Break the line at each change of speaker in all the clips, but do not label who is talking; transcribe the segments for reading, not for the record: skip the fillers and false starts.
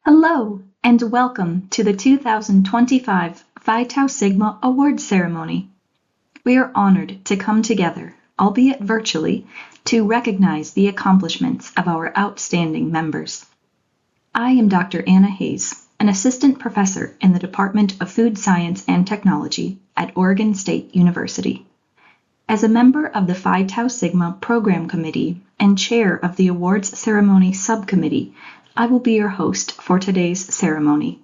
Hello, and welcome to the 2025 Phi Tau Sigma Awards Ceremony. We are honored to come together, albeit virtually, to recognize the accomplishments of our outstanding members. I am Dr. Anna Hayes, an assistant professor in the Department of Food Science and Technology at Oregon State University. As a member of the Phi Tau Sigma Program Committee and chair of the Awards Ceremony Subcommittee, I will be your host for today's ceremony.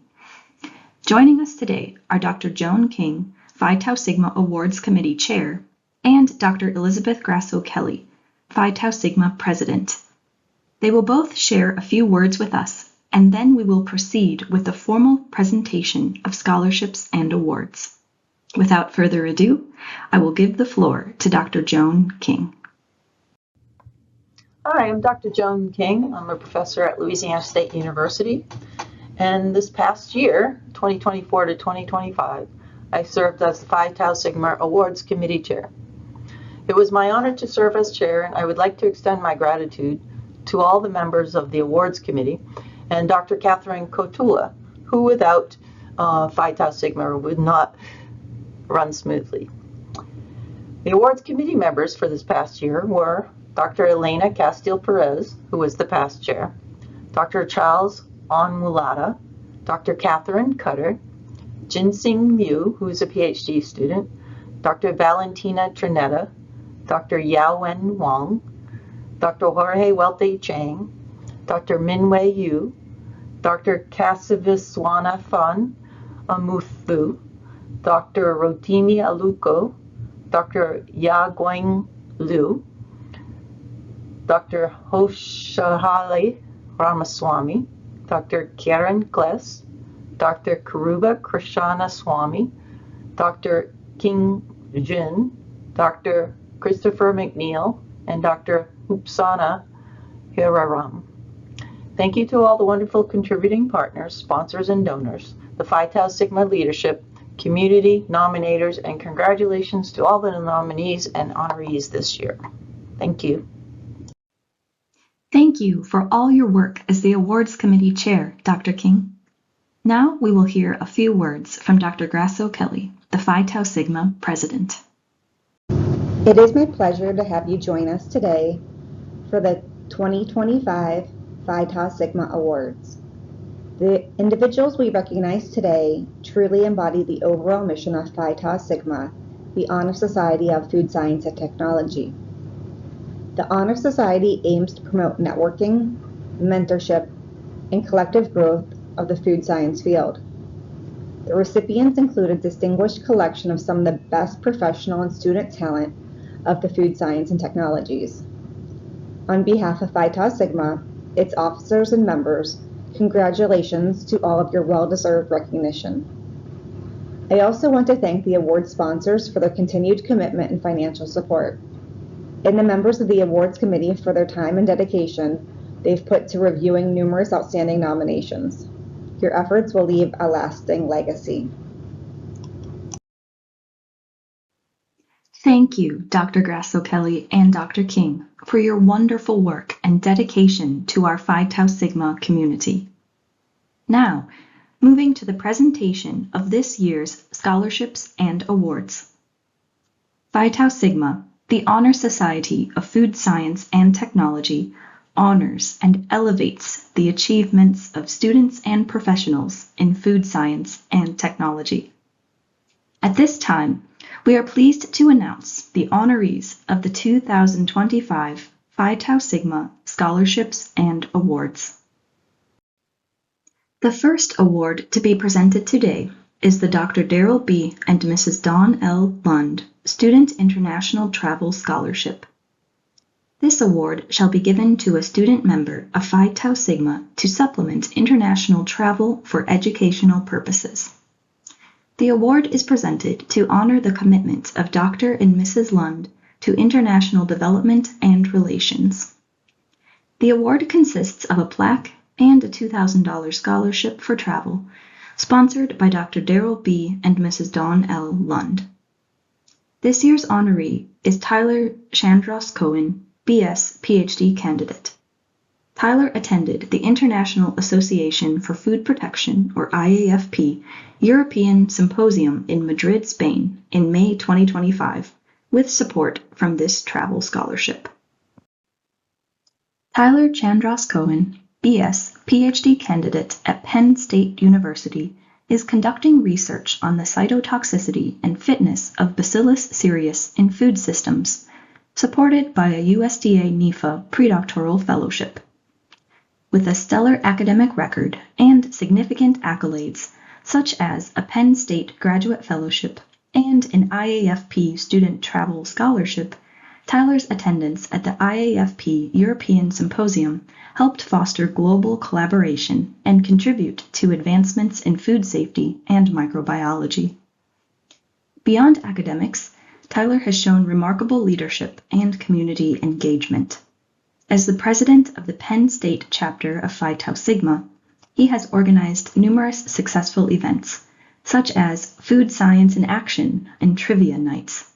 Joining us today are Dr. Joan King, Phi Tau Sigma Awards Committee Chair, and Dr. Elizabeth Grasso Kelly, Phi Tau Sigma President. They will both share a few words with us, and then we will proceed with the formal presentation of scholarships and awards. Without further ado, I will give the floor to Dr. Joan King.
Hi, I'm Dr. Joan King. I'm a professor at Louisiana State University. And this past year, 2024 to 2025, I served as the Phi Tau Sigma Awards Committee Chair. It was my honor to serve as chair, and I would like to extend my gratitude to all the members of the Awards Committee and Dr. Catherine Kotula, who without Phi Tau Sigma would not run smoothly. The Awards Committee members for this past year were Dr. Elena Castile-Perez, who was the past chair, Dr. Charles Onmulata, Dr. Catherine Cutter, Jinsing Liu, who is a PhD student, Dr. Valentina Trinetta, Dr. Yaowen Wang, Dr. Jorge Welte Chang, Dr. Minwei Yu, Dr. Kasiviswanathan Amuthu, Dr. Rotimi Aluko, Dr. Yaguang Liu, Dr. Hoshahali Ramaswamy, Dr. Karen Kless, Dr. Karuba Krishna Swamy, Dr. King Jin, Dr. Christopher McNeil, and Dr. Upasana Hiraram. Thank you to all the wonderful contributing partners, sponsors, and donors, the Phi Tau Sigma leadership, community, nominators, and congratulations to all the nominees and honorees this year. Thank you.
Thank you for all your work as the Awards Committee Chair, Dr. King. Now we will hear a few words from Dr. Grasso Kelly, the Phi Tau Sigma President.
It is my pleasure to have you join us today for the 2025 Phi Tau Sigma Awards. The individuals we recognize today truly embody the overall mission of Phi Tau Sigma, the Honor Society of Food Science and Technology. The Honor Society aims to promote networking, mentorship, and collective growth of the food science field. The recipients include a distinguished collection of some of the best professional and student talent of the food science and technologies. On behalf of Phi Tau Sigma, its officers and members, congratulations to all of your well-deserved recognition. I also want to thank the award sponsors for their continued commitment and financial support, and the members of the Awards Committee for their time and dedication they've put to reviewing numerous outstanding nominations. Your efforts will leave a lasting legacy.
Thank you, Dr. Grasso Kelly and Dr. King, for your wonderful work and dedication to our Phi Tau Sigma community. Now, moving to the presentation of this year's scholarships and awards. Phi Tau Sigma, the Honor Society of Food Science and Technology, honors and elevates the achievements of students and professionals in food science and technology. At this time, we are pleased to announce the honorees of the 2025 Phi Tau Sigma Scholarships and Awards. The first award to be presented today is the Dr. Daryl B. and Mrs. Dawn L. Lund Student International Travel Scholarship. This award shall be given to a student member of Phi Tau Sigma to supplement international travel for educational purposes. The award is presented to honor the commitment of Dr. and Mrs. Lund to international development and relations. The award consists of a plaque and a $2,000 scholarship for travel, sponsored by Dr. Daryl B. and Mrs. Dawn L. Lund. This year's honoree is Tyler Chandros Cohen, BS PhD candidate. Tyler attended the International Association for Food Protection, or IAFP, European Symposium in Madrid, Spain, in May 2025, with support from this travel scholarship. Tyler Chandras Cohen, BS, PhD candidate at Penn State University, is conducting research on the cytotoxicity and fitness of Bacillus cereus in food systems, supported by a USDA NIFA predoctoral fellowship. With a stellar academic record and significant accolades, such as a Penn State Graduate Fellowship and an IAFP Student Travel Scholarship, Tyler's attendance at the IAFP European Symposium helped foster global collaboration and contribute to advancements in food safety and microbiology. Beyond academics, Tyler has shown remarkable leadership and community engagement. As the president of the Penn State chapter of Phi Tau Sigma, he has organized numerous successful events, such as Food Science in Action and Trivia Nights.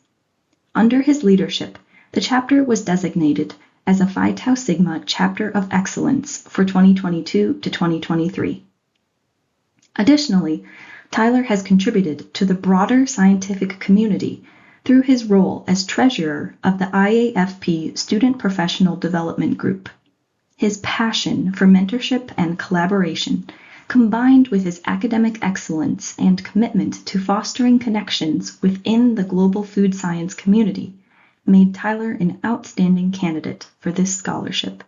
Under his leadership, the chapter was designated as a Phi Tau Sigma Chapter of Excellence for 2022 to 2023. Additionally, Tyler has contributed to the broader scientific community through his role as treasurer of the IAFP Student Professional Development Group. His passion for mentorship and collaboration, combined with his academic excellence and commitment to fostering connections within the global food science community, made Tyler an outstanding candidate for this scholarship.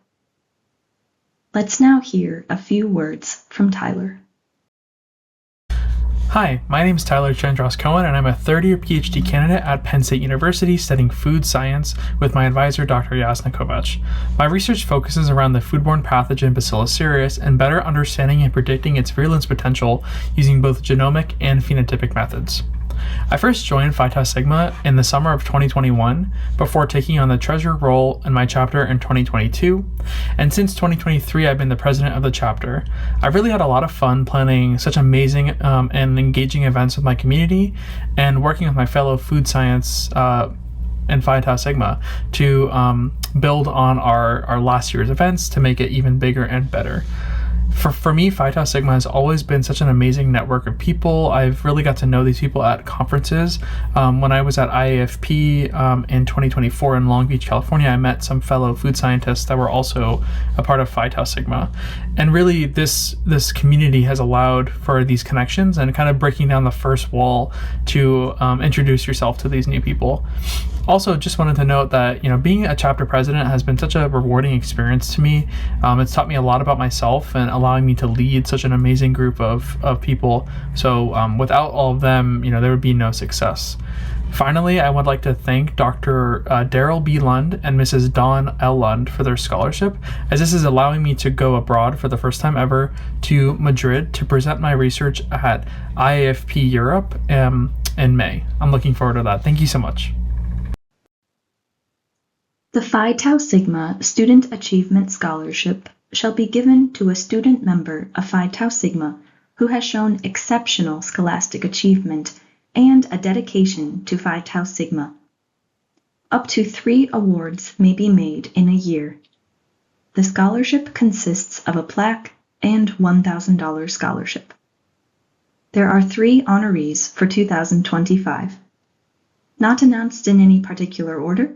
Let's now hear a few words from Tyler.
Hi, my name is Tyler Chandras Cohen, and I'm a third-year PhD candidate at Penn State University studying food science with my advisor, Dr. Jasna Kovac. My research focuses around the foodborne pathogen Bacillus cereus and better understanding and predicting its virulence potential using both genomic and phenotypic methods. I first joined Phi Tau Sigma in the summer of 2021 before taking on the treasurer role in my chapter in 2022, and since 2023 I've been the president of the chapter. I've really had a lot of fun planning such amazing and engaging events with my community and working with my fellow food science and Phi Tau Sigma to build on our last year's events to make it even bigger and better. For me, Phi Tau Sigma has always been such an amazing network of people. I've really got to know these people at conferences. When I was at IAFP in 2024 in Long Beach, California, I met some fellow food scientists that were also a part of Phi Tau Sigma. And really, this community has allowed for these connections and kind of breaking down the first wall to introduce yourself to these new people. Also, just wanted to note that, being a chapter president has been such a rewarding experience to me. It's taught me a lot about myself and allowing me to lead such an amazing group of people. So without all of them, there would be no success. Finally, I would like to thank Dr. Daryl B. Lund and Mrs. Dawn L. Lund for their scholarship, as this is allowing me to go abroad for the first time ever to Madrid to present my research at IAFP Europe in May. I'm looking forward to that. Thank you so much.
The Phi Tau Sigma Student Achievement Scholarship shall be given to a student member of Phi Tau Sigma who has shown exceptional scholastic achievement and a dedication to Phi Tau Sigma. Up to 3 awards may be made in a year. The scholarship consists of a plaque and $1,000 scholarship. There are 3 honorees for 2025. Not announced in any particular order,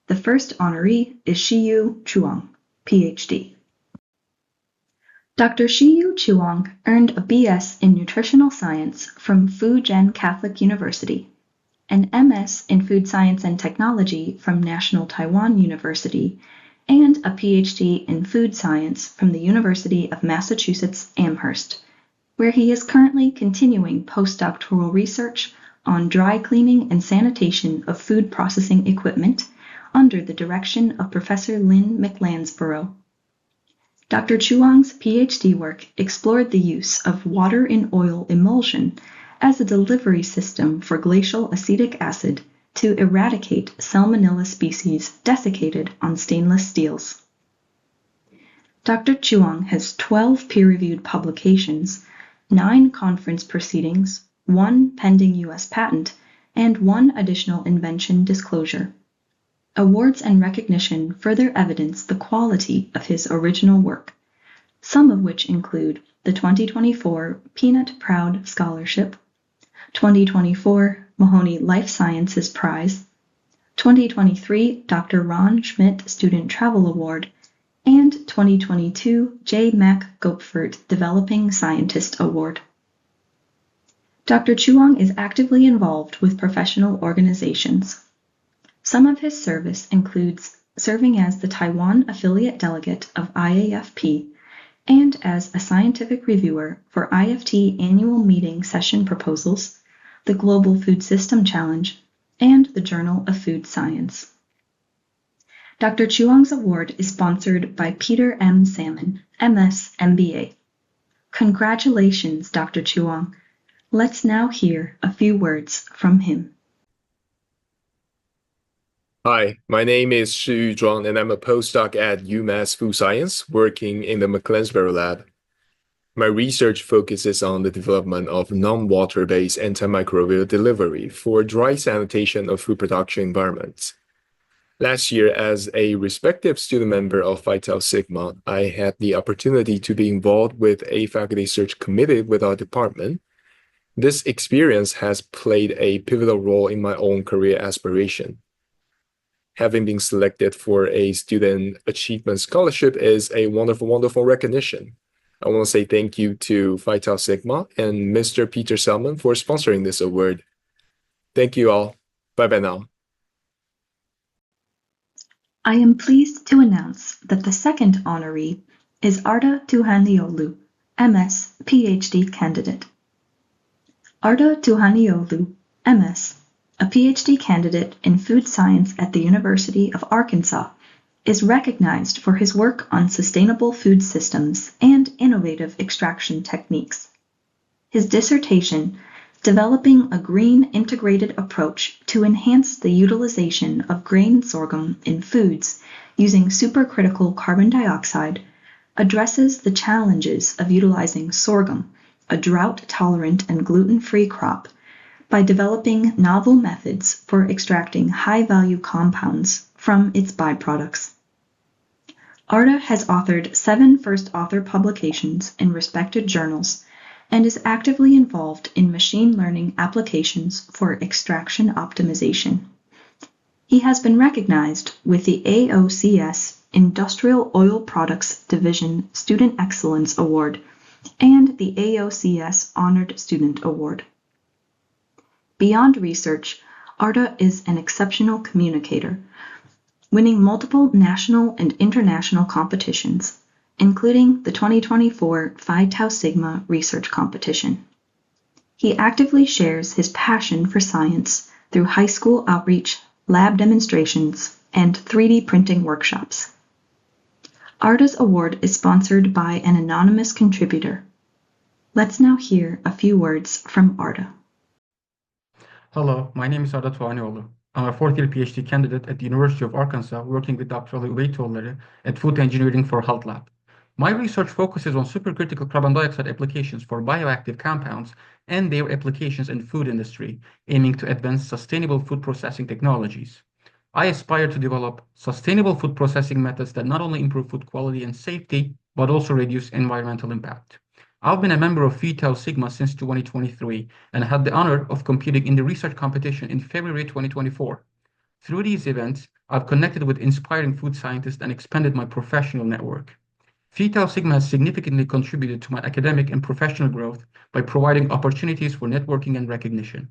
the first honoree is Shiyu Chuang, PhD. Dr. Shiyu Chuang earned a BS in Nutritional Science from Fu Jen Catholic University, an MS in Food Science and Technology from National Taiwan University, and a PhD in Food Science from the University of Massachusetts Amherst, where he is currently continuing postdoctoral research on dry cleaning and sanitation of food processing equipment under the direction of Professor Lynn McLansborough. Dr. Chuang's PhD work explored the use of water in oil emulsion as a delivery system for glacial acetic acid to eradicate Salmonella species desiccated on stainless steels. Dr. Chuang has 12 peer-reviewed publications, 9 conference proceedings, 1 pending U.S. patent, and 1 additional invention disclosure. Awards and recognition further evidence the quality of his original work, some of which include the 2024 Peanut Proud Scholarship, 2024 Mahoney Life Sciences Prize, 2023 Dr. Ron Schmidt Student Travel Award, and 2022 J. Mac Gopfert Developing Scientist Award. Dr. Chuang is actively involved with professional organizations. Some of his service includes serving as the Taiwan affiliate delegate of IAFP and as a scientific reviewer for IFT annual meeting session proposals, the Global Food System Challenge, and the Journal of Food Science. Dr. Chuang's award is sponsored by Peter M. Salmon, MS, MBA. Congratulations, Dr. Chuang. Let's now hear a few words from him.
Hi, my name is Shi Zhuang, and I'm a postdoc at UMass Food Science, working in the McLeansboro lab. My research focuses on the development of non-water-based antimicrobial delivery for dry sanitation of food production environments. Last year, as a respective student member of Phi Tau Sigma, I had the opportunity to be involved with a faculty search committee with our department. This experience has played a pivotal role in my own career aspiration. Having been selected for a student achievement scholarship is a wonderful, wonderful recognition. I want to say thank you to Phi Tau Sigma and Mr. Peter Salmon for sponsoring this award. Thank you all. Bye-bye now.
I am pleased to announce that the second honoree is Arda Tuhaniolu, MS, PhD candidate. Arda Tuhaniolu, MS, a PhD candidate in food science at the University of Arkansas, is recognized for his work on sustainable food systems and innovative extraction techniques. His dissertation, Developing a Green Integrated Approach to Enhance the Utilization of Grain Sorghum in Foods Using Supercritical Carbon Dioxide, addresses the challenges of utilizing sorghum, a drought-tolerant and gluten-free crop, by developing novel methods for extracting high-value compounds from its byproducts. Arda has authored 7 first author publications in respected journals and is actively involved in machine learning applications for extraction optimization. He has been recognized with the AOCS Industrial Oil Products Division Student Excellence Award and the AOCS Honored Student Award. Beyond research, Arda is an exceptional communicator, winning multiple national and international competitions, including the 2024 Phi Tau Sigma Research Competition. He actively shares his passion for science through high school outreach, lab demonstrations, and 3D printing workshops. Arda's award is sponsored by an anonymous contributor. Let's now hear a few words from Arda.
Hello, my name is Arda Tuhaniolu. I'm a fourth-year PhD candidate at the University of Arkansas, working with Dr. Uvey Tolleri at Food Engineering for Health Lab. My research focuses on supercritical carbon dioxide applications for bioactive compounds and their applications in food industry, aiming to advance sustainable food processing technologies. I aspire to develop sustainable food processing methods that not only improve food quality and safety, but also reduce environmental impact. I've been a member of Phi Tau Sigma since 2023 and had the honor of competing in the research competition in February 2024. Through these events, I've connected with inspiring food scientists and expanded my professional network. Phi Tau Sigma has significantly contributed to my academic and professional growth by providing opportunities for networking and recognition.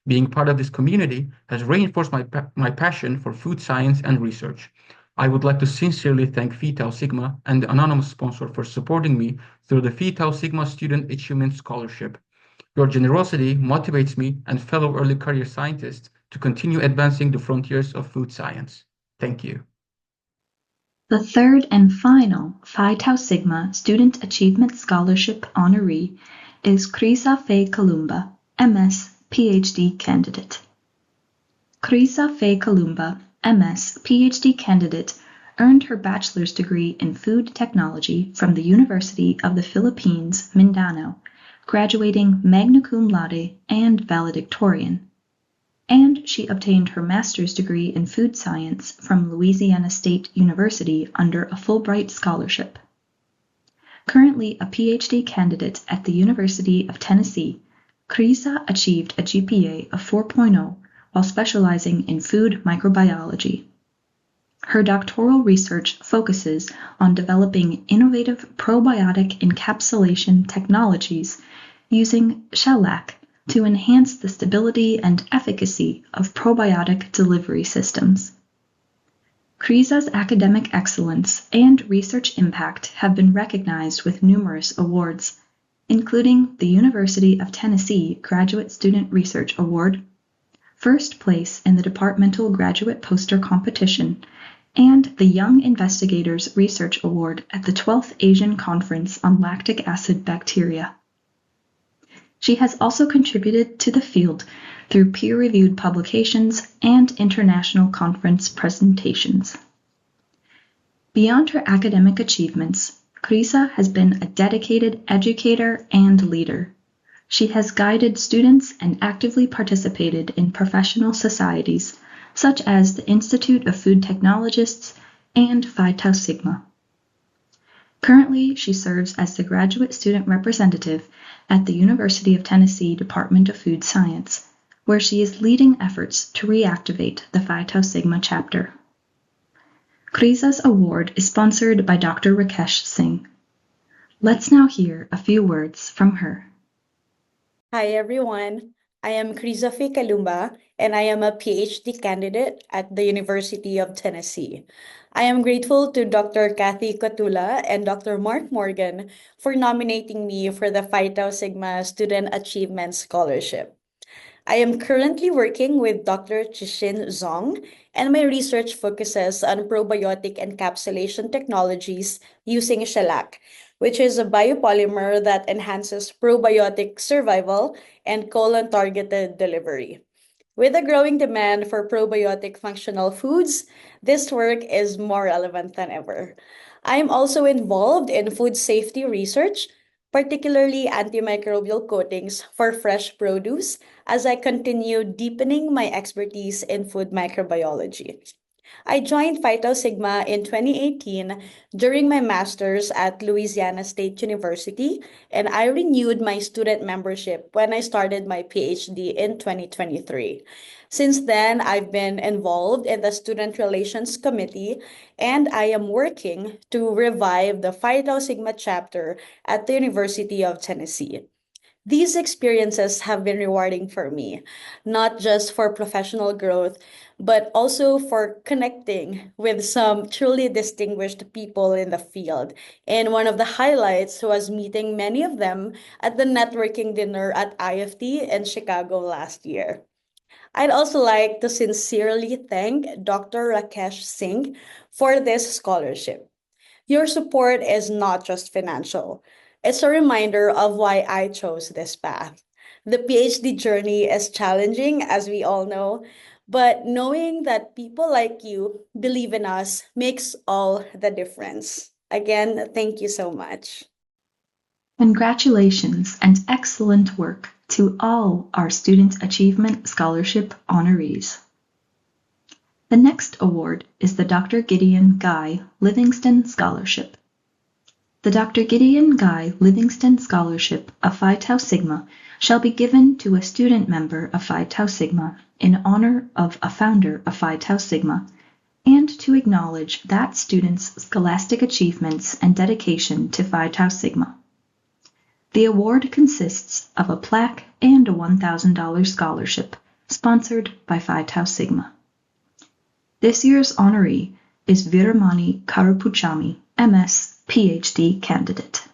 Being part of this community has reinforced my passion for food science and research. I would like to sincerely thank Phi Tau Sigma and the anonymous sponsor for supporting me through the Phi Tau Sigma Student Achievement Scholarship. Your generosity motivates me and fellow early career scientists to continue advancing the frontiers of food science. Thank you.
The third and final Phi Tau Sigma Student Achievement Scholarship honoree is Krisa Faye Kalumba, MS, PhD candidate. Krisa Faye Kalumba, MS, PhD candidate, earned her bachelor's degree in food technology from the University of the Philippines, Mindanao, graduating magna cum laude and valedictorian. and she obtained her master's degree in food science from Louisiana State University under a Fulbright scholarship. Currently a PhD candidate at the University of Tennessee, Krisa achieved a GPA of 4.0 while specializing in food microbiology. Her doctoral research focuses on developing innovative probiotic encapsulation technologies using shellac to enhance the stability and efficacy of probiotic delivery systems. Krisa's academic excellence and research impact have been recognized with numerous awards, including the University of Tennessee Graduate Student Research Award, first place in the Departmental Graduate Poster Competition, and the Young Investigators Research Award at the 12th Asian Conference on Lactic Acid Bacteria. She has also contributed to the field through peer-reviewed publications and international conference presentations. Beyond her academic achievements, Krisa has been a dedicated educator and leader. She has guided students and actively participated in professional societies such as the Institute of Food Technologists and Phi Tau Sigma. Currently, she serves as the graduate student representative at the University of Tennessee Department of Food Science, where she is leading efforts to reactivate the Phi Tau Sigma chapter. Krisa's award is sponsored by Dr. Rakesh Singh. Let's now hear a few words from her.
Hi everyone, I am Krisa Kalumba and I am a PhD candidate at the University of Tennessee. I am grateful to Dr. Kathy Cotula and Dr. Mark Morgan for nominating me for the Phi Tau Sigma Student Achievement Scholarship. I am currently working with Dr. Chishin Zong, and my research focuses on probiotic encapsulation technologies using shellac, which is a biopolymer that enhances probiotic survival and colon-targeted delivery. With a growing demand for probiotic functional foods, this work is more relevant than ever. I am also involved in food safety research, particularly antimicrobial coatings for fresh produce, as I continue deepening my expertise in food microbiology. I joined Phi Tau Sigma in 2018 during my master's at Louisiana State University, and I renewed my student membership when I started my PhD in 2023. Since then, I've been involved in the Student Relations Committee, and I am working to revive the Phi Tau Sigma chapter at the University of Tennessee. These experiences have been rewarding for me, not just for professional growth, but also for connecting with some truly distinguished people in the field. And one of the highlights was meeting many of them at the networking dinner at IFT in Chicago last year. I'd also like to sincerely thank Dr. Rakesh Singh for this scholarship. Your support is not just financial. It's a reminder of why I chose this path. The PhD journey is challenging, as we all know, but knowing that people like you believe in us makes all the difference. Again, thank you so much.
Congratulations and excellent work to all our Student Achievement Scholarship honorees. The next award is the Dr. Gideon Guy Livingston Scholarship. The Dr. Gideon Guy Livingston Scholarship of Phi Tau Sigma shall be given to a student member of Phi Tau Sigma in honor of a founder of Phi Tau Sigma and to acknowledge that student's scholastic achievements and dedication to Phi Tau Sigma. The award consists of a plaque and a $1,000 scholarship sponsored by Phi Tau Sigma. This year's honoree is Viramani Karupuchami, MS, PhD candidate.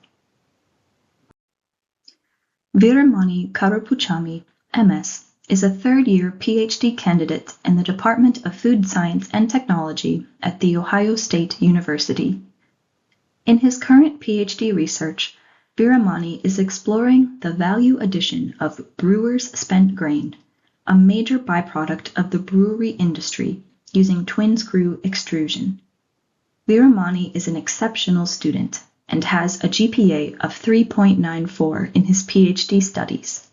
Viramani Karupuchami, MS, is a third-year PhD candidate in the Department of Food Science and Technology at The Ohio State University. In his current PhD research, Viramani is exploring the value addition of brewer's spent grain, a major byproduct of the brewery industry, using twin-screw extrusion. Viramani is an exceptional student and has a GPA of 3.94 in his PhD studies.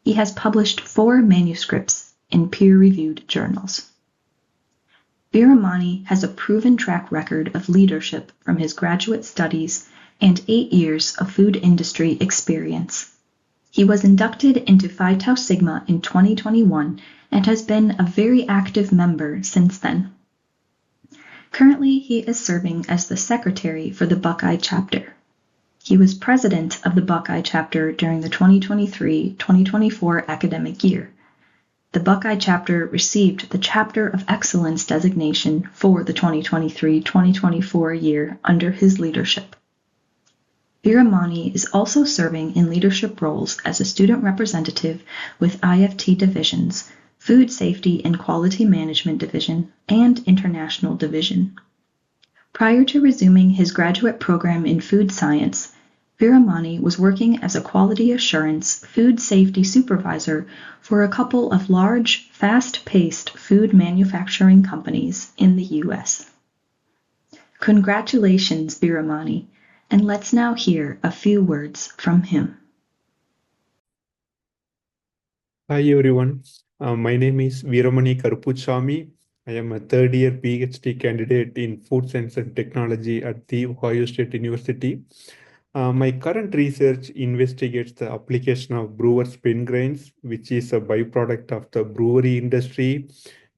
He has published 4 manuscripts in peer-reviewed journals. Viramani has a proven track record of leadership from his graduate studies and 8 years of food industry experience. He was inducted into Phi Tau Sigma in 2021 and has been a very active member since then. Currently, he is serving as the secretary for the Buckeye chapter. He was president of the Buckeye chapter during the 2023-2024 academic year. The Buckeye chapter received the Chapter of Excellence designation for the 2023-2024 year under his leadership. Viramani is also serving in leadership roles as a student representative with IFT divisions, Food Safety and Quality Management Division, and International Division. Prior to resuming his graduate program in food science, Viramani was working as a quality assurance food safety supervisor for a couple of large, fast-paced food manufacturing companies in the U.S. Congratulations, Viramani, and let's now hear a few words from him.
Hi everyone, my name is Viramani Karupuchami. I am a third-year PhD candidate in Food Science and Technology at The Ohio State University. My current research investigates the application of brewer spin grains, which is a byproduct of the brewery industry,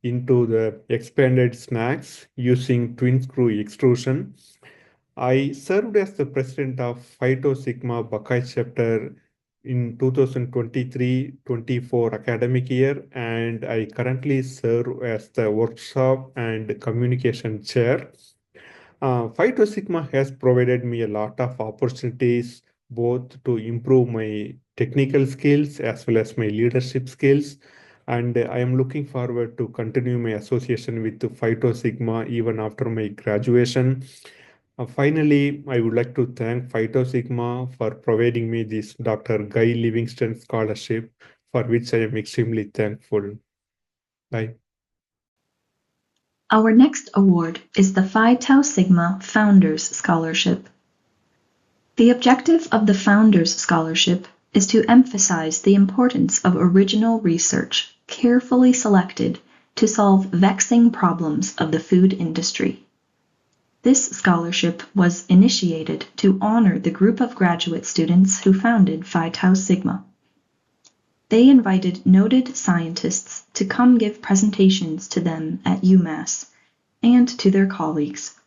into the expanded snacks using twin screw extrusion. I served as the president of Phi Tau Sigma Buckeye chapter in 2023-24 academic year, and I currently serve as the workshop and communication chair. Phi Tau Sigma has provided me a lot of opportunities both to improve my technical skills as well as my leadership skills, and I am looking forward to continue my association with Phi Tau Sigma even after my graduation. Finally, I would like to thank Phi Tau Sigma for providing me this Dr. Guy Livingston Scholarship, for which I am extremely thankful. Bye.
Our next award is the Phi Tau Sigma Founders Scholarship. The objective of the Founders Scholarship is to emphasize the importance of original research carefully selected to solve vexing problems of the food industry. This scholarship was initiated to honor the group of graduate students who founded Phi Tau Sigma. They invited noted scientists to come give presentations to them at UMass and to their colleagues.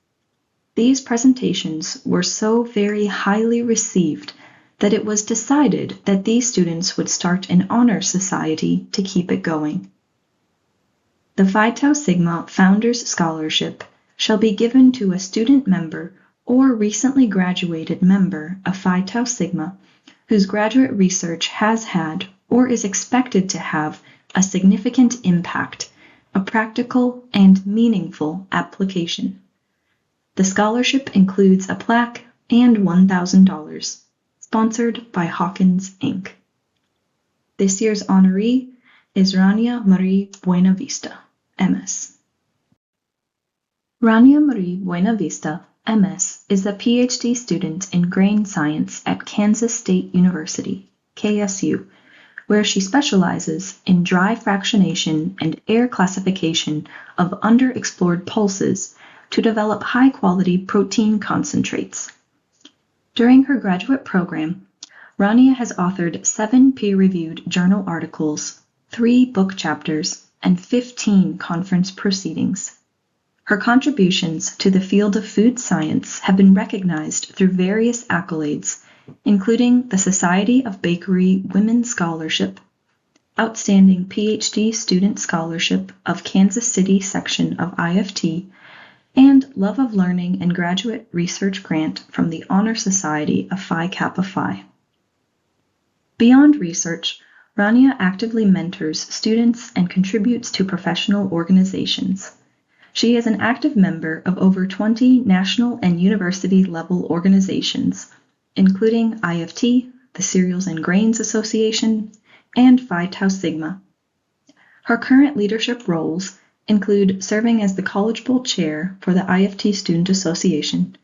These presentations were so very highly received that it was decided that these students would start an honor society to keep it going. The Phi Tau Sigma Founders Scholarship shall be given to a student member or recently graduated member of Phi Tau Sigma whose graduate research has had or is expected to have a significant impact, a practical and meaningful application. The scholarship includes a plaque and $1,000, sponsored by Hawkins, Inc. This year's honoree is Rania Marie Buenavista, MS. Rania Marie Buenavista, MS, is a PhD student in grain science at Kansas State University, KSU, where she specializes in dry fractionation and air classification of underexplored pulses to develop high-quality protein concentrates. During her graduate program, Rania has authored 7 peer-reviewed journal articles, 3 book chapters, and 15 conference proceedings. Her contributions to the field of food science have been recognized through various accolades, including the Society of Bakery Women's Scholarship, Outstanding PhD Student Scholarship of Kansas City Section of IFT, and Love of Learning and Graduate Research Grant from the Honor Society of Phi Kappa Phi. Beyond research, Rania actively mentors students and contributes to professional organizations. She is an active member of over 20 national and university-level organizations, including IFT, the Cereals and Grains Association, and Phi Tau Sigma. Her current leadership roles include serving as the College Bowl Chair for the IFT Student Association,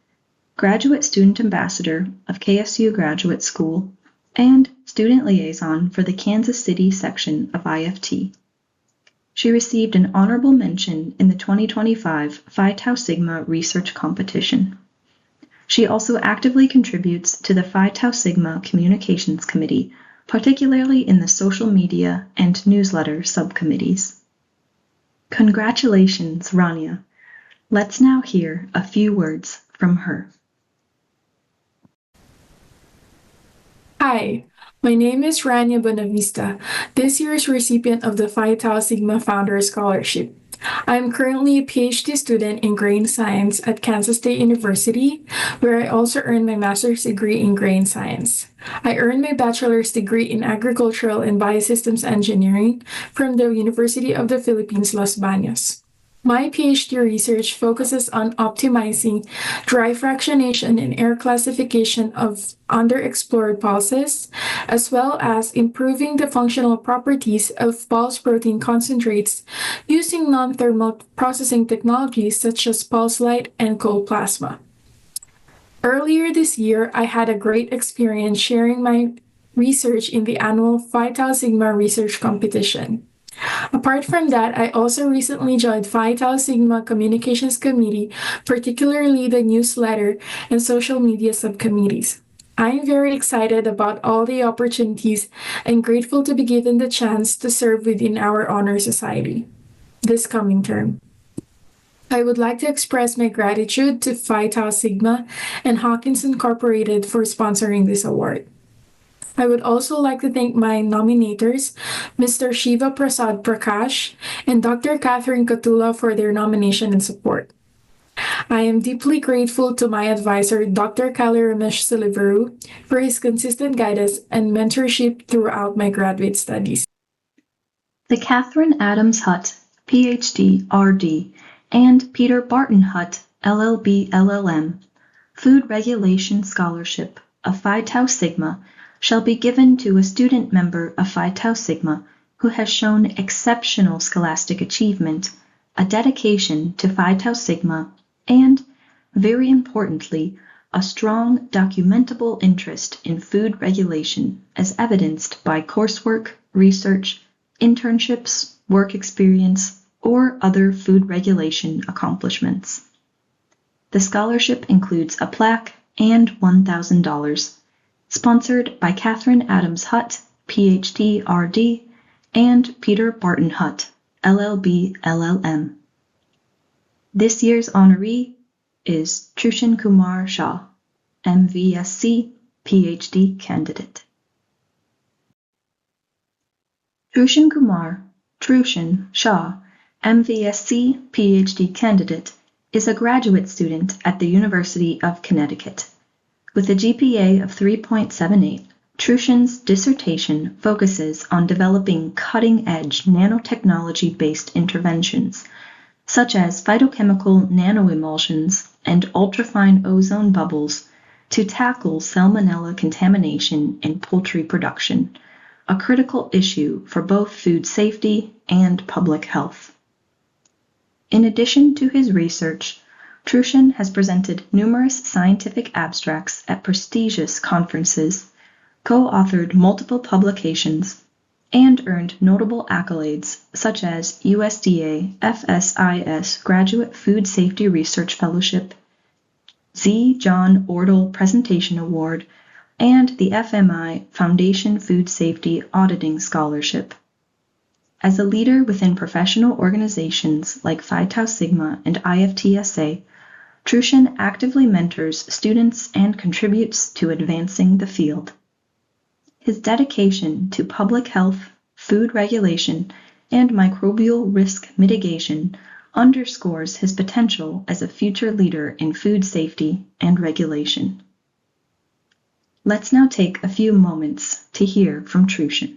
Graduate Student Ambassador of KSU Graduate School, and Student Liaison for the Kansas City section of IFT. She received an honorable mention in the 2025 Phi Tau Sigma Research Competition. She also actively contributes to the Phi Tau Sigma Communications Committee, particularly in the social media and newsletter subcommittees. Congratulations, Rania. Let's now hear a few words from her.
Hi, my name is Rania Bonavista, this year's recipient of the Phi Tau Sigma Founder Scholarship. I am currently a PhD student in grain science at Kansas State University, where I also earned my master's degree in grain science. I earned my bachelor's degree in agricultural and biosystems engineering from the University of the Philippines, Los Baños. My PhD research focuses on optimizing dry fractionation and air classification of underexplored pulses, as well as improving the functional properties of pulse protein concentrates using non-thermal processing technologies such as pulse light and cold plasma. Earlier this year, I had a great experience sharing my research in the annual Phi Tau Sigma research competition. Apart from that, I also recently joined Phi Tau Sigma Communications Committee, particularly the newsletter and social media subcommittees. I am very excited about all the opportunities and grateful to be given the chance to serve within our honor society this coming term. I would like to express my gratitude to Phi Tau Sigma and Hawkins Incorporated for sponsoring this award. I would also like to thank my nominators, Mr. Shiva Prasad Prakash and Dr. Catherine Katula, for their nomination and support. I am deeply grateful to my advisor, Dr. Kali Ramesh Siliveru, for his consistent guidance and mentorship throughout my graduate studies.
The Catherine Adams Hutt, PhD, RD, and Peter Barton Hutt, LLB, LLM, Food Regulation Scholarship of Phi Tau Sigma shall be given to a student member of Phi Tau Sigma who has shown exceptional scholastic achievement, a dedication to Phi Tau Sigma, and, very importantly, a strong documentable interest in food regulation as evidenced by coursework, research, internships, work experience, or other food regulation accomplishments. The scholarship includes a plaque and $1,000. Sponsored by Catherine Adams Hutt, PhD, RD, and Peter Barton Hutt, LLB, LLM. This year's honoree is Trushan Kumar Shah, MVSc, PhD candidate. Trushan Shah, MVSc, PhD candidate, is a graduate student at the University of Connecticut. With a GPA of 3.78, Trushan's dissertation focuses on developing cutting-edge nanotechnology-based interventions, such as phytochemical nanoemulsions and ultrafine ozone bubbles, to tackle salmonella contamination in poultry production, a critical issue for both food safety and public health. In addition to his research, Trushan has presented numerous scientific abstracts at prestigious conferences, co-authored multiple publications, and earned notable accolades such as USDA FSIS Graduate Food Safety Research Fellowship, Z. John Ordle Presentation Award, and the FMI Foundation Food Safety Auditing Scholarship. As a leader within professional organizations like Phi Tau Sigma and IFTSA, Trushan actively mentors students and contributes to advancing the field. His dedication to public health, food regulation, and microbial risk mitigation underscores his potential as a future leader in food safety and regulation. Let's now take a few moments to hear from Trushan.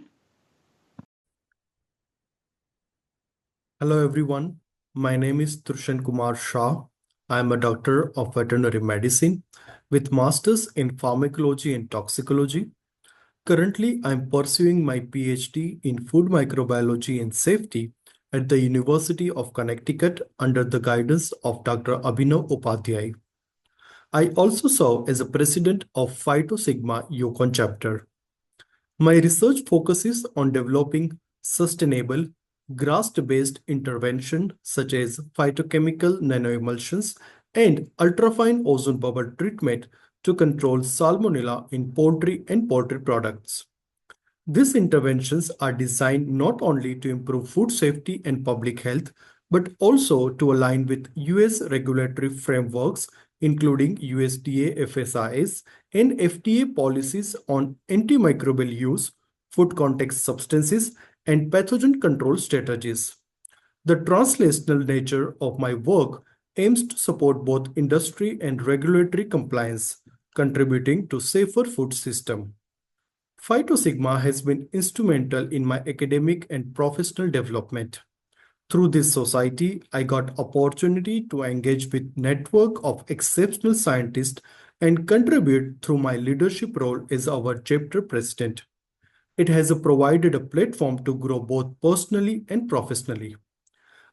Hello everyone, my name is Trushan Kumar Shah. I am a doctor of veterinary medicine with masters in pharmacology and toxicology. Currently, I am pursuing my PhD in food microbiology and safety at the University of Connecticut under the guidance of Dr. Abhinav Upadhyay. I also serve as a president of Phi Tau Sigma Yukon chapter. My research focuses on developing sustainable, GRAST-based intervention such as phytochemical nanoemulsions and ultrafine ozone bubble treatment to control salmonella in poultry and poultry products. These interventions are designed not only to improve food safety and public health, but also to align with US regulatory frameworks, including USDA FSIS and FDA policies on antimicrobial use, food context substances, and pathogen control strategies. The translational nature of my work aims to support both industry and regulatory compliance, contributing to safer food system. Phi Tau Sigma has been instrumental in my academic and professional development. Through this society, I got opportunity to engage with network of exceptional scientists and contribute through my leadership role as our chapter president. It has provided a platform to grow both personally and professionally.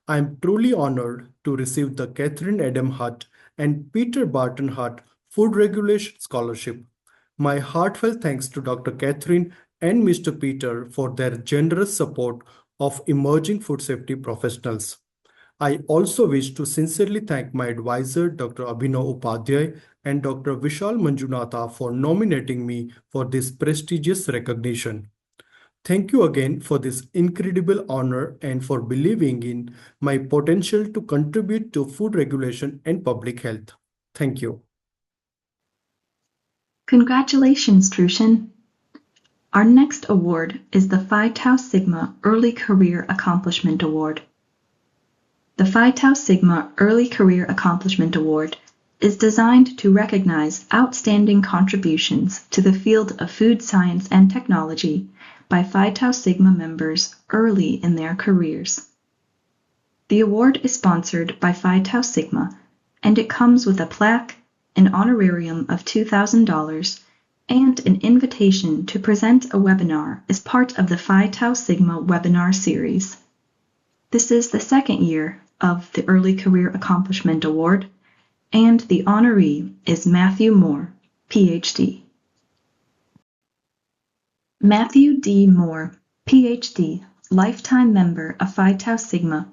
I am truly honored to receive the Catherine Adam Hutt and Peter Barton Hutt Food Regulation Scholarship. My heartfelt thanks to Dr. Catherine and Mr. Peter for their generous support of emerging food safety professionals. I also wish to sincerely thank my advisor, Dr. Abhinav Upadhyay and Dr. Vishal Manjunatha for nominating me for this prestigious recognition. Thank you again for this incredible honor and for believing in my potential to contribute to food regulation and public health. Thank you.
Congratulations, Trushan. Our next award is the Phi Tau Sigma Early Career Accomplishment Award. The Phi Tau Sigma Early Career Accomplishment Award is designed to recognize outstanding contributions to the field of food science and technology by Phi Tau Sigma members early in their careers. The award is sponsored by Phi Tau Sigma, and it comes with a plaque, an honorarium of $2,000, and an invitation to present a webinar as part of the Phi Tau Sigma webinar series. This is the second year of the Early Career Accomplishment Award, and the honoree is Matthew Moore, PhD. Matthew D. Moore, PhD, lifetime member of Phi Tau Sigma,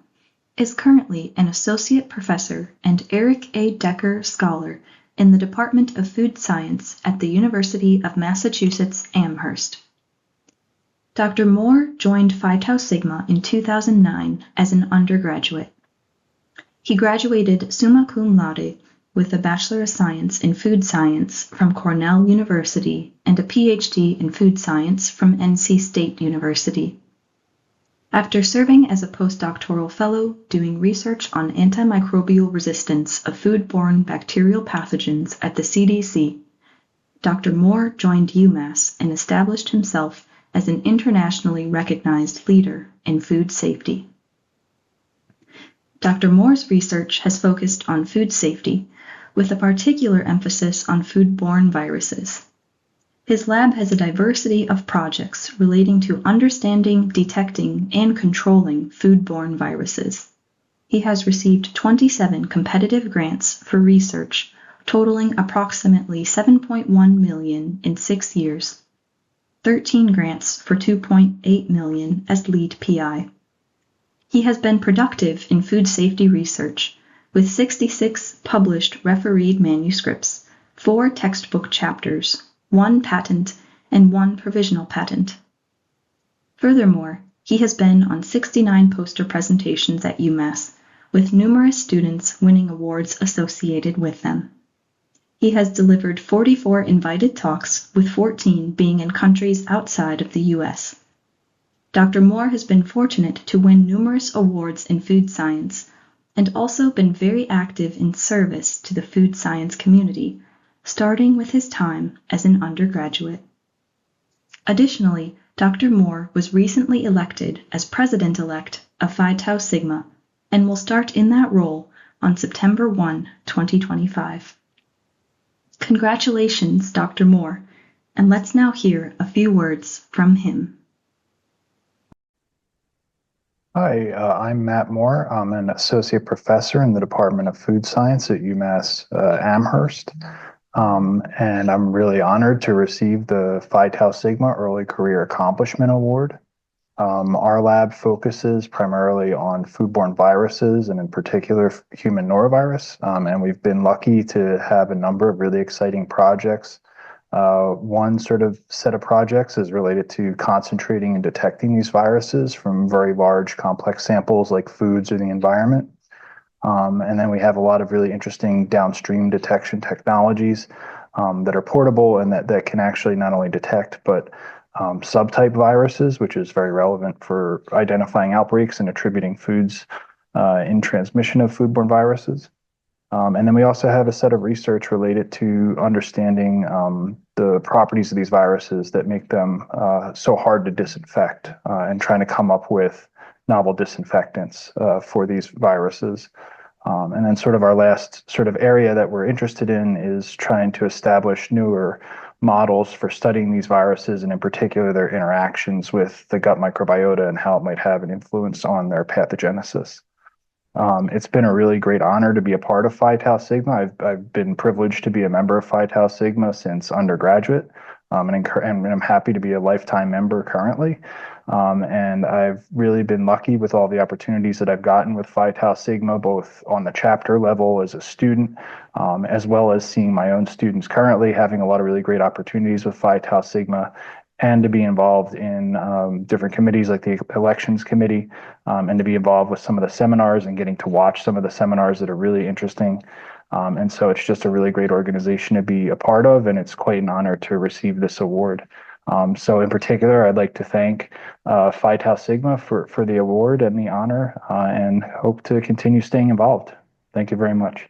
is currently an associate professor and Eric A. Decker Scholar in the Department of Food Science at the University of Massachusetts Amherst. Dr. Moore joined Phi Tau Sigma in 2009 as an undergraduate. He graduated summa cum laude with a Bachelor of Science in Food Science from Cornell University and a PhD in Food Science from NC State University. After serving as a postdoctoral fellow doing research on antimicrobial resistance of foodborne bacterial pathogens at the CDC, Dr. Moore joined UMass and established himself as an internationally recognized leader in food safety. Dr. Moore's research has focused on food safety, with a particular emphasis on foodborne viruses. His lab has a diversity of projects relating to understanding, detecting, and controlling foodborne viruses. He has received 27 competitive grants for research, totaling approximately $7.1 million in 6 years, 13 grants for $2.8 million as lead PI. He has been productive in food safety research, with 66 published refereed manuscripts, 4 textbook chapters, 1 patent, and 1 provisional patent. Furthermore, he has been on 69 poster presentations at UMass, with numerous students winning awards associated with them. He has delivered 44 invited talks, with 14 being in countries outside of the U.S. Dr. Moore has been fortunate to win numerous awards in food science, and also been very active in service to the food science community, starting with his time as an undergraduate. Additionally, Dr. Moore was recently elected as president-elect of Phi Tau Sigma and will start in that role on September 1, 2025. Congratulations, Dr. Moore, and let's now hear a few words from him.
Hi, I'm Matt Moore. I'm an associate professor in the Department of Food Science at UMass Amherst. And I'm really honored to receive the Phi Tau Sigma Early Career Accomplishment Award. Our lab focuses primarily on foodborne viruses and in particular human norovirus. And we've been lucky to have a number of really exciting projects. One sort of set of projects is related to concentrating and detecting these viruses from very large complex samples like foods or the environment. And then we have a lot of really interesting downstream detection technologies that are portable and that can actually not only detect, but subtype viruses, which is very relevant for identifying outbreaks and attributing foods in transmission of foodborne viruses. And then we also have a set of research related to understanding the properties of these viruses that make them so hard to disinfect and trying to come up with novel disinfectants for these viruses. And then sort of our last sort of area that we're interested in is trying to establish newer models for studying these viruses and in particular their interactions with the gut microbiota and how it might have an influence on their pathogenesis. It's been a really great honor to be a part of Phi Tau Sigma. I've been privileged to be a member of Phi Tau Sigma since undergraduate, and I'm happy to be a lifetime member currently. And I've really been lucky with all the opportunities that I've gotten with Phi Tau Sigma, both on the chapter level as a student, as well as seeing my own students currently having a lot of really great opportunities with Phi Tau Sigma, and to be involved in different committees like the elections committee, and to be involved with some of the seminars and getting to watch some of the seminars that are really interesting. And so it's just a really great organization to be a part of, and it's quite an honor to receive this award. So in particular, I'd like to thank Phi Tau Sigma for the award and the honor, and hope to continue staying involved. Thank you very much.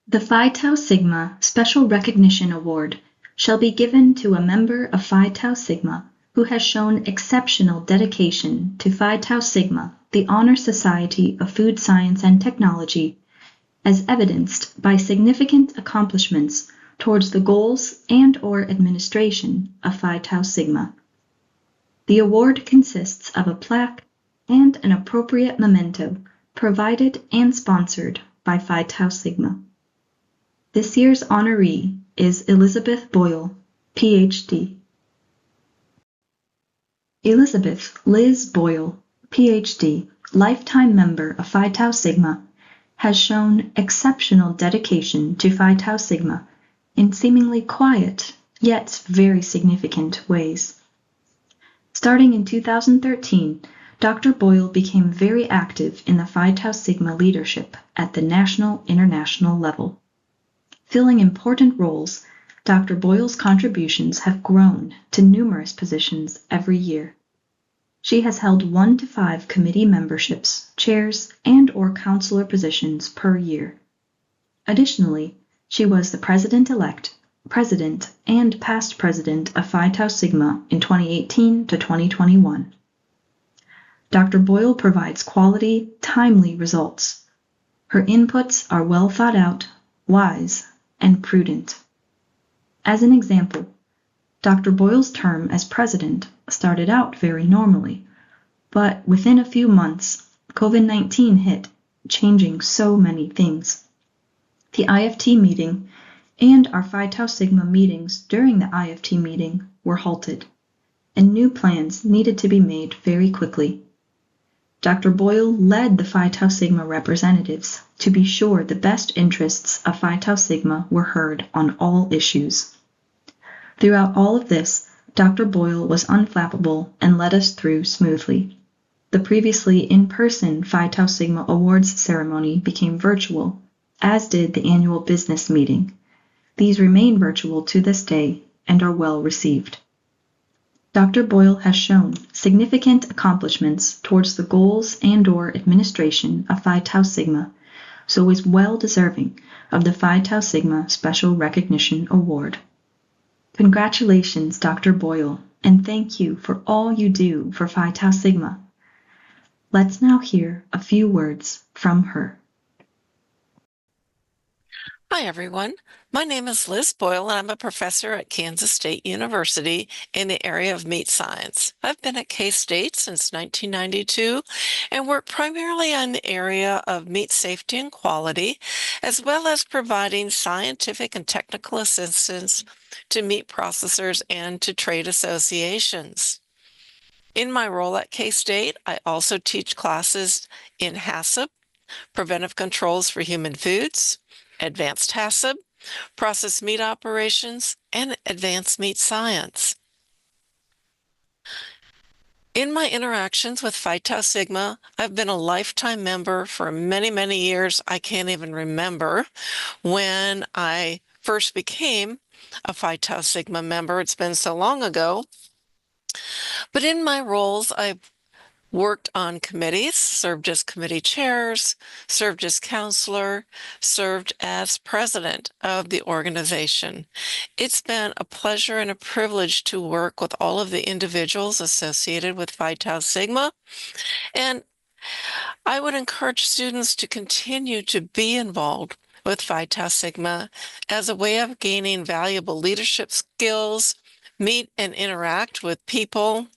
The Phi Tau Sigma Special Recognition Award shall be given to a member of Phi Tau Sigma who has shown exceptional dedication to Phi Tau Sigma, the Honor Society of Food Science and Technology, as evidenced by significant accomplishments towards the goals and/or administration of Phi Tau Sigma. The award consists of a plaque and an appropriate memento provided and sponsored by Phi Tau Sigma. This year's honoree is Elizabeth Boyle, PhD. Elizabeth Liz Boyle, PhD, lifetime member of Phi Tau Sigma, has shown exceptional dedication to Phi Tau Sigma in seemingly quiet, yet very significant ways. Starting in 2013, Dr. Boyle became very active in the Phi Tau Sigma leadership at the national-international level. Filling important roles, Dr. Boyle's contributions have grown to numerous positions every year. She has held 1 to 5 committee memberships, chairs, and/or counselor positions per year. Additionally, she was the president-elect, president, and past president of Phi Tau Sigma in 2018 to 2021. Dr. Boyle provides quality, timely results. Her inputs are well thought out, wise, and prudent. As an example, Dr. Boyle's term as president started out very normally, but within a few months, COVID-19 hit, changing so many things. The IFT meeting and our Phi Tau Sigma meetings during the IFT meeting were halted, and new plans needed to be made very quickly. Dr. Boyle led the Phi Tau Sigma representatives to be sure the best interests of Phi Tau Sigma were heard on all issues. Throughout all of this, Dr. Boyle was unflappable and led us through smoothly. The previously in-person Phi Tau Sigma Awards ceremony became virtual, as did the annual business meeting. These remain virtual to this day and are well received. Dr. Boyle has shown significant accomplishments towards the goals and/or administration of Phi Tau Sigma, so is well deserving of the Phi Tau Sigma Special Recognition Award. Congratulations, Dr. Boyle, and thank you for all you do for Phi Tau Sigma. Let's now hear a few words from her.
Hi, everyone. My name is Liz Boyle, and I'm a professor at Kansas State University in the area of meat science. I've been at K-State since 1992 and work primarily in the area of meat safety and quality, as well as providing scientific and technical assistance to meat processors and to trade associations. In my role at K-State, I also teach classes in HACCP, Preventive Controls for Human Foods, Advanced HACCP, Processed Meat Operations, and Advanced Meat Science. In my interactions with Phi Tau Sigma, I've been a lifetime member for many, many years. I can't even remember when I first became a Phi Tau Sigma member. It's been so long ago. But in my roles, I've worked on committees, served as committee chairs, served as counselor, served as president of the organization. It's been a pleasure and a privilege to work with all of the individuals associated with Phi Tau Sigma. And I would encourage students to continue to be involved with Phi Tau Sigma as a way of gaining valuable leadership skills, meet and interact with people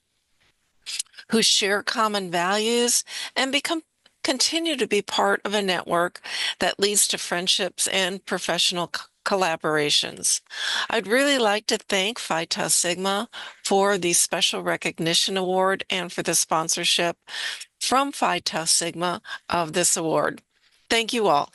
who share common values, and continue to be part of a network that leads to friendships and professional collaborations. I'd really like to thank Phi Tau Sigma for the Special Recognition Award and for the sponsorship from Phi Tau Sigma of this award. Thank you all.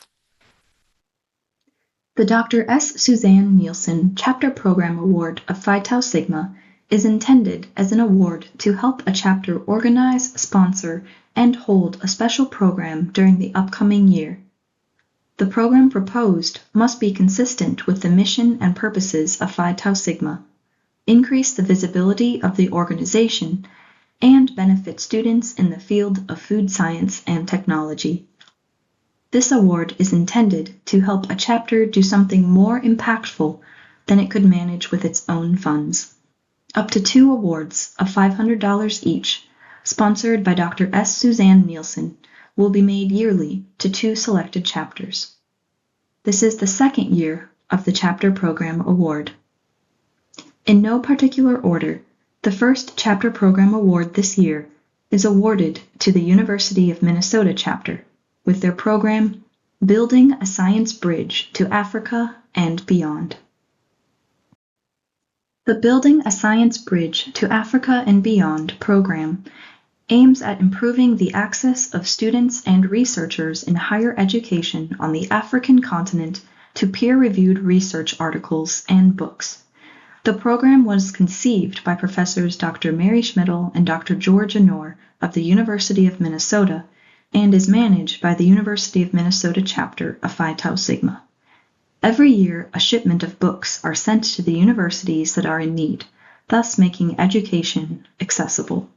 The Dr. S. Suzanne Nielsen Chapter Program Award of Phi Tau Sigma is intended as an award to help a chapter organize, sponsor, and hold a special program during the upcoming year. The program proposed must be consistent with the mission and purposes of Phi Tau Sigma, increase the visibility of the organization, and benefit students in the field of food science and technology. This award is intended to help a chapter do something more impactful than it could manage with its own funds. Up to 2 awards of $500 each, sponsored by Dr. S. Suzanne Nielsen, will be made yearly to 2 selected chapters. This is the second year of the Chapter Program Award. In no particular order, the first Chapter Program Award this year is awarded to the University of Minnesota chapter with their program, Building a Science Bridge to Africa and Beyond. The Building a Science Bridge to Africa and Beyond program aims at improving the access of students and researchers in higher education on the African continent to peer-reviewed research articles and books. The program was conceived by Professors Dr. Mary Schmidl and Dr. George Anor of the University of Minnesota and is managed by the University of Minnesota chapter of Phi Tau Sigma. Every year, a shipment of books are sent to the universities that are in need, thus making education accessible.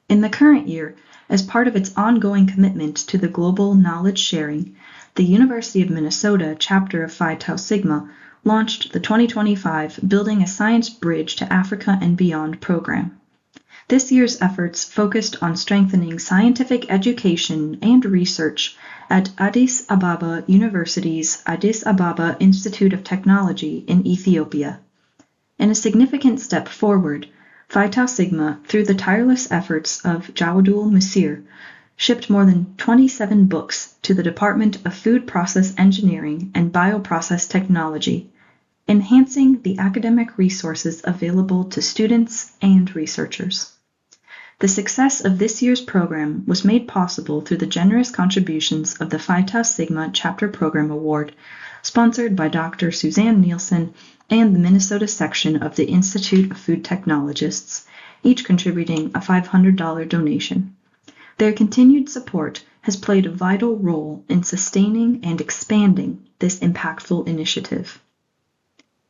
In the current year, as part of its ongoing commitment to the global knowledge sharing, the University of Minnesota chapter of Phi Tau Sigma launched the 2025 Building a Science Bridge to Africa and Beyond program. This year's efforts focused on strengthening scientific education and research at Addis Ababa University's Addis Ababa Institute of Technology in Ethiopia. In a significant step forward, Phi Tau Sigma, through the tireless efforts of Jawadul Musir, shipped more than 27 books to the Department of Food Process Engineering and Bioprocess Technology, enhancing the academic resources available to students and researchers. The success of this year's program was made possible through the generous contributions of the Phi Tau Sigma Chapter Program Award, sponsored by Dr. Suzanne Nielsen and the Minnesota section of the Institute of Food Technologists, each contributing a $500 donation. Their continued support has played a vital role in sustaining and expanding this impactful initiative.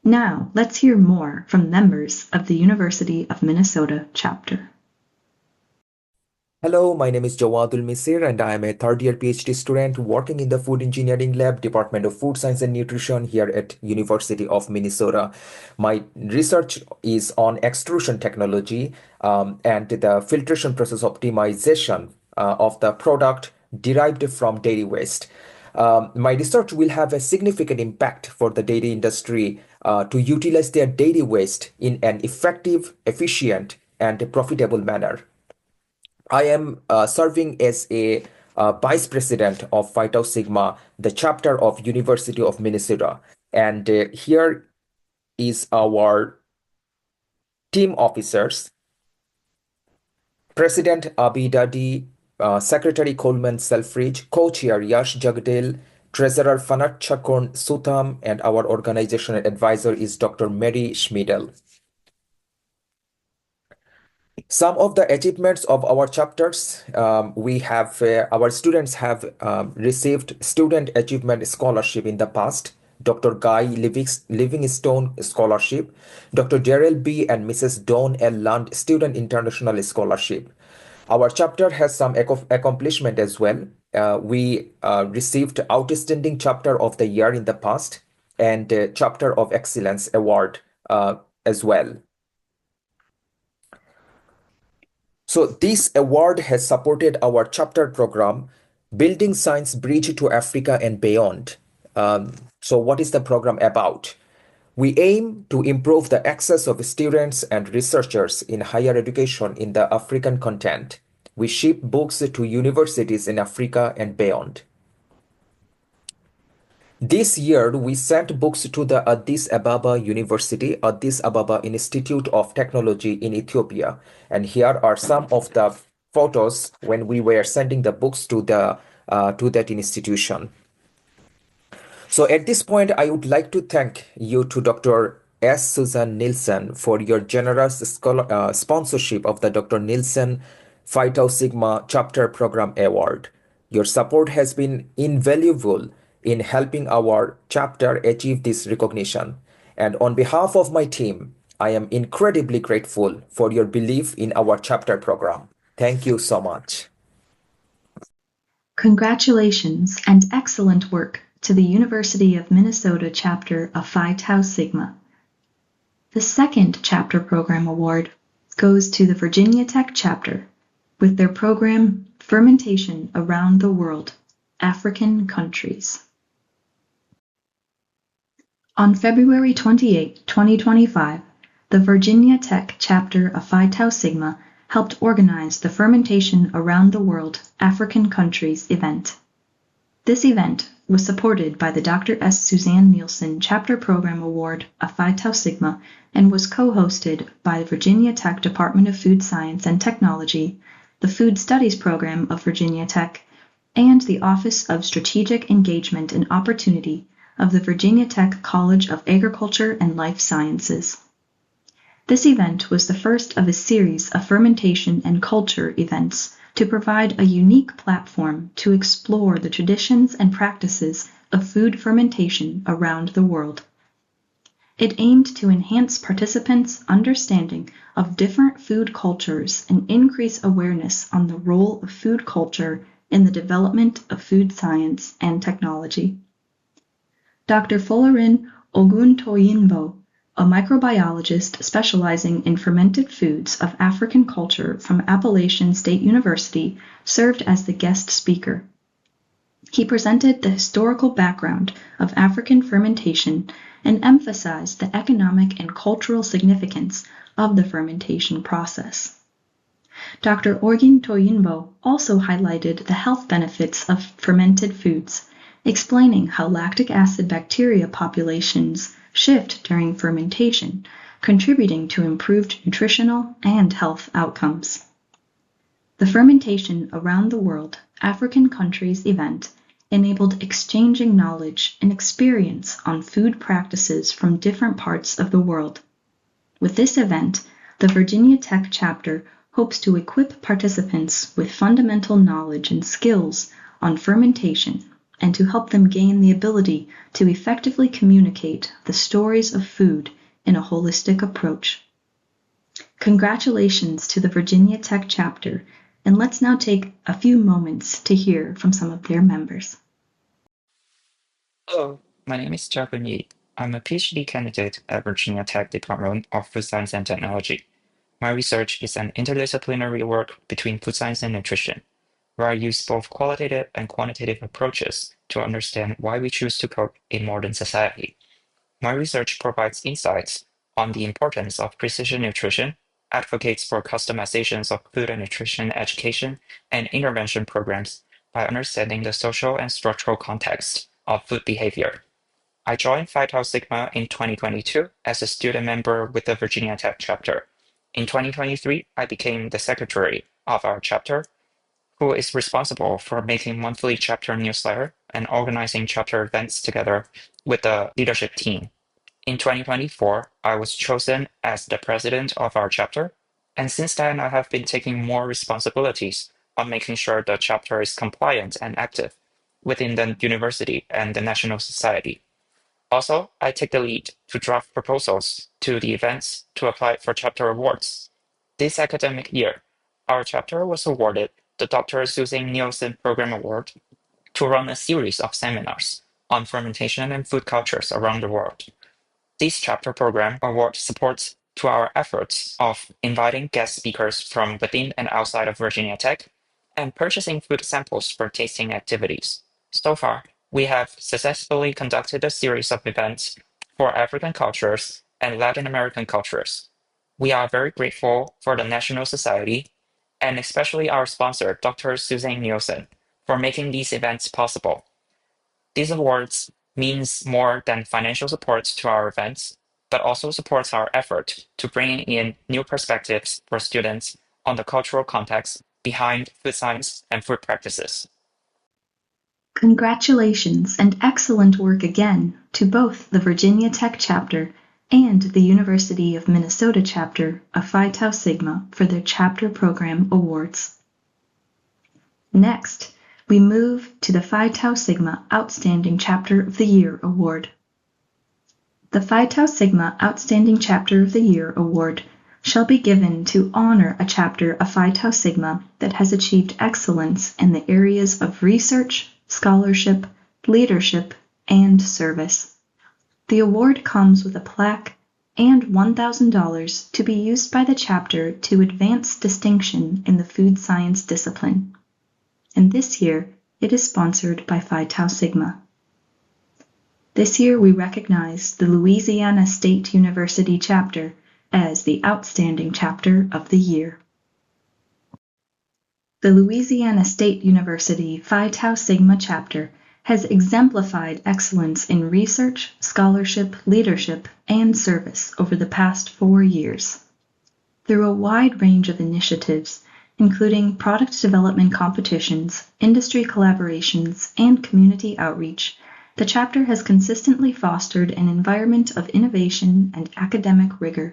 Now, let's hear more from members of the University of Minnesota chapter.
Hello, my name is Jawadul Misir and I am a third-year PhD student working in the Food Engineering Lab, Department of Food Science and Nutrition here at University of Minnesota. My research is on extrusion technology and the filtration process optimization of the product derived from dairy waste. My research will have a significant impact for the dairy industry to utilize their dairy waste in an effective, efficient, and profitable manner. I am serving as a vice president of Phi Tau Sigma, the chapter of University of Minnesota. And here is our team officers: President Abi Dadi, Secretary Coleman Selfridge, Co-Chair Yash Jagdale, Treasurer Fanat Chakorn Sutam, and our organizational advisor is Dr. Mary Schmidl. Some of the achievements of our chapters, our students have received Student Achievement Scholarship in the past, Dr. Guy Livingstone Scholarship, Dr. Daryl B. and Mrs. Dawn L. Lund Student International Scholarship. Our chapter has some accomplishment as well. We received Outstanding Chapter of the Year in the past and Chapter of Excellence Award as well. So this award has supported our chapter program, Building Science Bridge to Africa and Beyond. So what is the program about? We aim to improve the access of students and researchers in higher education in the African continent. We ship books to universities in Africa and beyond. This year, we sent books to the Addis Ababa University, Addis Ababa Institute of Technology in Ethiopia. And here are some of the photos when we were sending the books to that institution. So at this point, I would like to thank you to Dr. S. Susan Nielsen for your generous sponsorship of the Dr. Nielsen Phi Tau Sigma Chapter Program Award. Your support has been invaluable in helping our chapter achieve this recognition. And on behalf of my team, I am incredibly grateful for your belief in our chapter program. Thank you so much.
Congratulations and excellent work to the University of Minnesota chapter of Phi Tau Sigma. The second chapter program award goes to the Virginia Tech chapter with their program Fermentation Around the World, African Countries. On February 28, 2025, the Virginia Tech chapter of Phi Tau Sigma helped organize the Fermentation Around the World, African Countries event. This event was supported by the Dr. S. Suzanne Nielsen Chapter Program Award of Phi Tau Sigma and was co-hosted by the Virginia Tech Department of Food Science and Technology, the Food Studies Program of Virginia Tech, and the Office of Strategic Engagement and Opportunity of the Virginia Tech College of Agriculture and Life Sciences. This event was the first of a series of fermentation and culture events to provide a unique platform to explore the traditions and practices of food fermentation around the world. It aimed to enhance participants' understanding of different food cultures and increase awareness on the role of food culture in the development of food science and technology. Dr. Folarin Oguntoyinbo, a microbiologist specializing in fermented foods of African culture from Appalachian State University, served as the guest speaker. He presented the historical background of African fermentation and emphasized the economic and cultural significance of the fermentation process. Dr. Oguntoyinbo also highlighted the health benefits of fermented foods, explaining how lactic acid bacteria populations shift during fermentation, contributing to improved nutritional and health outcomes. The Fermentation Around the World, African Countries event enabled exchanging knowledge and experience on food practices from different parts of the world. With this event, the Virginia Tech chapter hopes to equip participants with fundamental knowledge and skills on fermentation and to help them gain the ability to effectively communicate the stories of food in a holistic approach. Congratulations to the Virginia Tech chapter, and let's now take a few moments to hear from some of their members.
Hello, my name is Jeffrey Yi. I'm a PhD candidate at Virginia Tech Department of Food Science and Technology. My research is an interdisciplinary work between food science and nutrition, where I use both qualitative and quantitative approaches to understand why we choose to cook in modern society. My research provides insights on the importance of precision nutrition, advocates for customizations of food and nutrition education and intervention programs by understanding the social and structural context of food behavior. I joined Phi Tau Sigma in 2022 as a student member with the Virginia Tech chapter. In 2023, I became the secretary of our chapter, who is responsible for making monthly chapter newsletter and organizing chapter events together with the leadership team. In 2024, I was chosen as the president of our chapter, and since then I have been taking more responsibilities on making sure the chapter is compliant and active within the university and the National Society. Also, I take the lead to draft proposals to the events to apply for chapter awards. This academic year, our chapter was awarded the Dr. Susan Nielsen Program Award to run a series of seminars on fermentation and food cultures around the world. This chapter program award supports to our efforts of inviting guest speakers from within and outside of Virginia Tech and purchasing food samples for tasting activities. So far, we have successfully conducted a series of events for African cultures and Latin American cultures. We are very grateful for the National Society and especially our sponsor, Dr. Susan Nielsen, for making these events possible. These awards means more than financial support to our events, but also supports our effort to bring in new perspectives for students on the cultural context behind food science and food practices.
Congratulations and excellent work again to both the Virginia Tech chapter and the University of Minnesota chapter of Phi Tau Sigma for their chapter program awards. Next, we move to the Phi Tau Sigma Outstanding Chapter of the Year Award. The Phi Tau Sigma Outstanding Chapter of the Year Award shall be given to honor a chapter of Phi Tau Sigma that has achieved excellence in the areas of research, scholarship, leadership, and service. The award comes with a plaque and $1,000 to be used by the chapter to advance distinction in the food science discipline. And this year, it is sponsored by Phi Tau Sigma. This year, we recognize the Louisiana State University chapter as the Outstanding Chapter of the Year. The Louisiana State University Phi Tau Sigma chapter has exemplified excellence in research, scholarship, leadership, and service over the past 4 years. Through a wide range of initiatives, including product development competitions, industry collaborations, and community outreach, the chapter has consistently fostered an environment of innovation and academic rigor.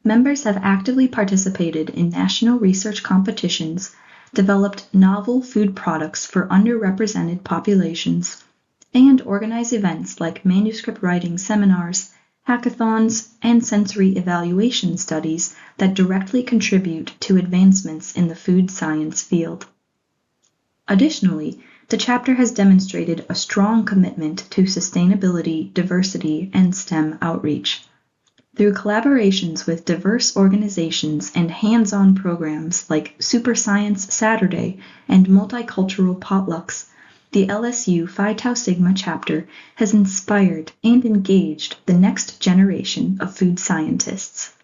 Members have actively participated in national research competitions, developed novel food products for underrepresented populations, and organized events like manuscript writing seminars, hackathons, and sensory evaluation studies that directly contribute to advancements in the food science field. Additionally, the chapter has demonstrated a strong commitment to sustainability, diversity, and STEM outreach. Through collaborations with diverse organizations and hands-on programs like Super Science Saturday and multicultural potlucks, the LSU Phi Tau Sigma chapter has inspired and engaged the next generation of food scientists.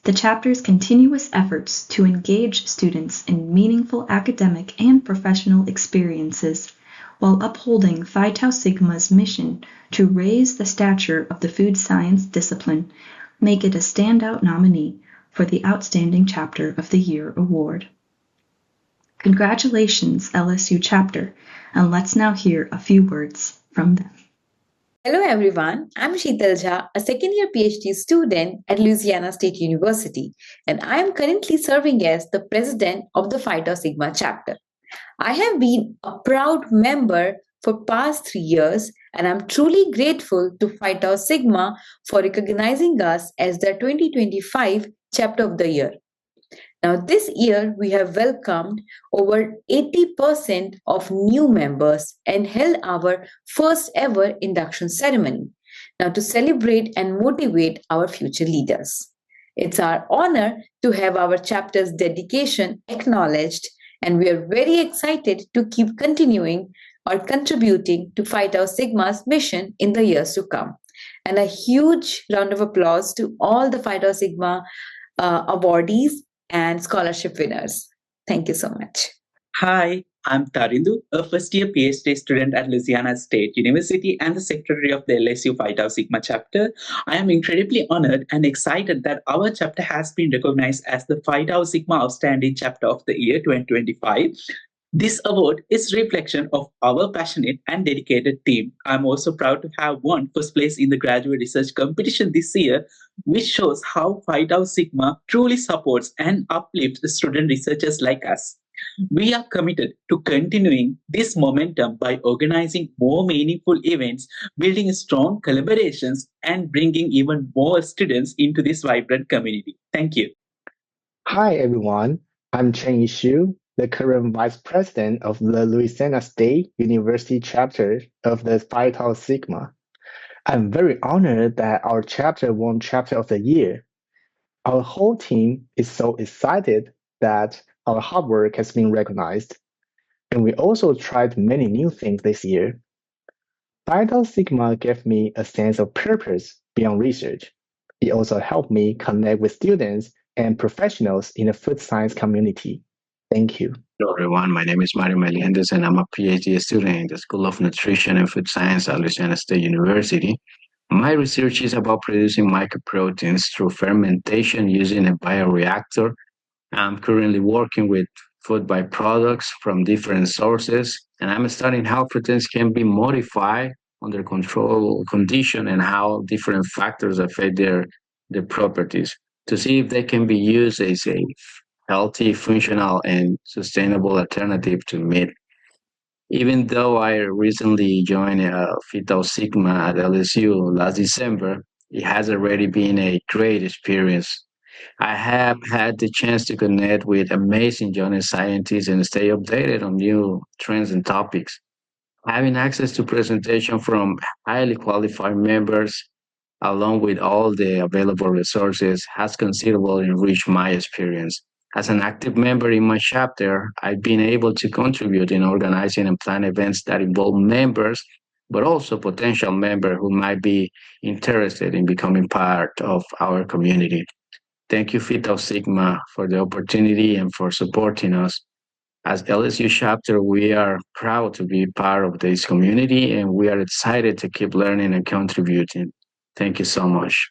The chapter's continuous efforts to engage students in meaningful academic and professional experiences while upholding Phi Tau Sigma's mission to raise the stature of the food science discipline make it a standout nominee for the Outstanding Chapter of the Year award. Congratulations, LSU chapter, and let's now hear a few words from them.
Hello everyone, I'm Sheetal Jha, a second-year PhD student at Louisiana State University, and I am currently serving as the president of the Phi Tau Sigma chapter. I have been a proud member for past 3 years, and I'm truly grateful to Phi Tau Sigma for recognizing us as the 2025 Chapter of the Year. Now, this year, we have welcomed over 80% of new members and held our first ever induction ceremony, now to celebrate and motivate our future leaders. It's our honor to have our chapter's dedication acknowledged, and we are very excited to keep continuing or contributing to Phi Tau Sigma's mission in the years to come. And a huge round of applause to all the Phi Tau Sigma awardees and scholarship winners. Thank you so much.
Hi, I'm Tarindu, a first-year PhD student at Louisiana State University and the secretary of the LSU Phi Tau Sigma chapter. I am incredibly honored and excited that our chapter has been recognized as the Phi Tau Sigma Outstanding Chapter of the Year 2025. This award is a reflection of our passionate and dedicated team. I'm also proud to have won first place in the graduate research competition this year, which shows how Phi Tau Sigma truly supports and uplifts student researchers like us. We are committed to continuing this momentum by organizing more meaningful events, building strong collaborations, and bringing even more students into this vibrant community. Thank you.
Hi, everyone. I'm Chen Yishu, the current Vice President of the Louisiana State University chapter of the Phi Tau Sigma. I'm very honored that our chapter won Chapter of the Year. Our whole team is so excited that our hard work has been recognized. And we also tried many new things this year. Phi Tau Sigma gave me a sense of purpose beyond research. It also helped me connect with students and professionals in the food science community. Thank you.
Hello, everyone. My name is Mario Melendez, and I'm a PhD student in the School of Nutrition and Food Science at Louisiana State University. My research is about producing microproteins through fermentation using a bioreactor. I'm currently working with food byproducts from different sources, and I'm studying how proteins can be modified under control condition and how different factors affect their properties to see if they can be used as a healthy, functional, and sustainable alternative to meat. Even though I recently joined Phi Tau Sigma at LSU last December, it has already been a great experience. I have had the chance to connect with amazing young scientists and stay updated on new trends and topics. Having access to presentation from highly qualified members, along with all the available resources, has considerably enriched my experience. As an active member in my chapter, I've been able to contribute in organizing and plan events that involve members, but also potential members who might be interested in becoming part of our community. Thank you, Phi Tau Sigma, for the opportunity and for supporting us. As LSU chapter, we are proud to be part of this community, and we are excited to keep learning and contributing. Thank you so much.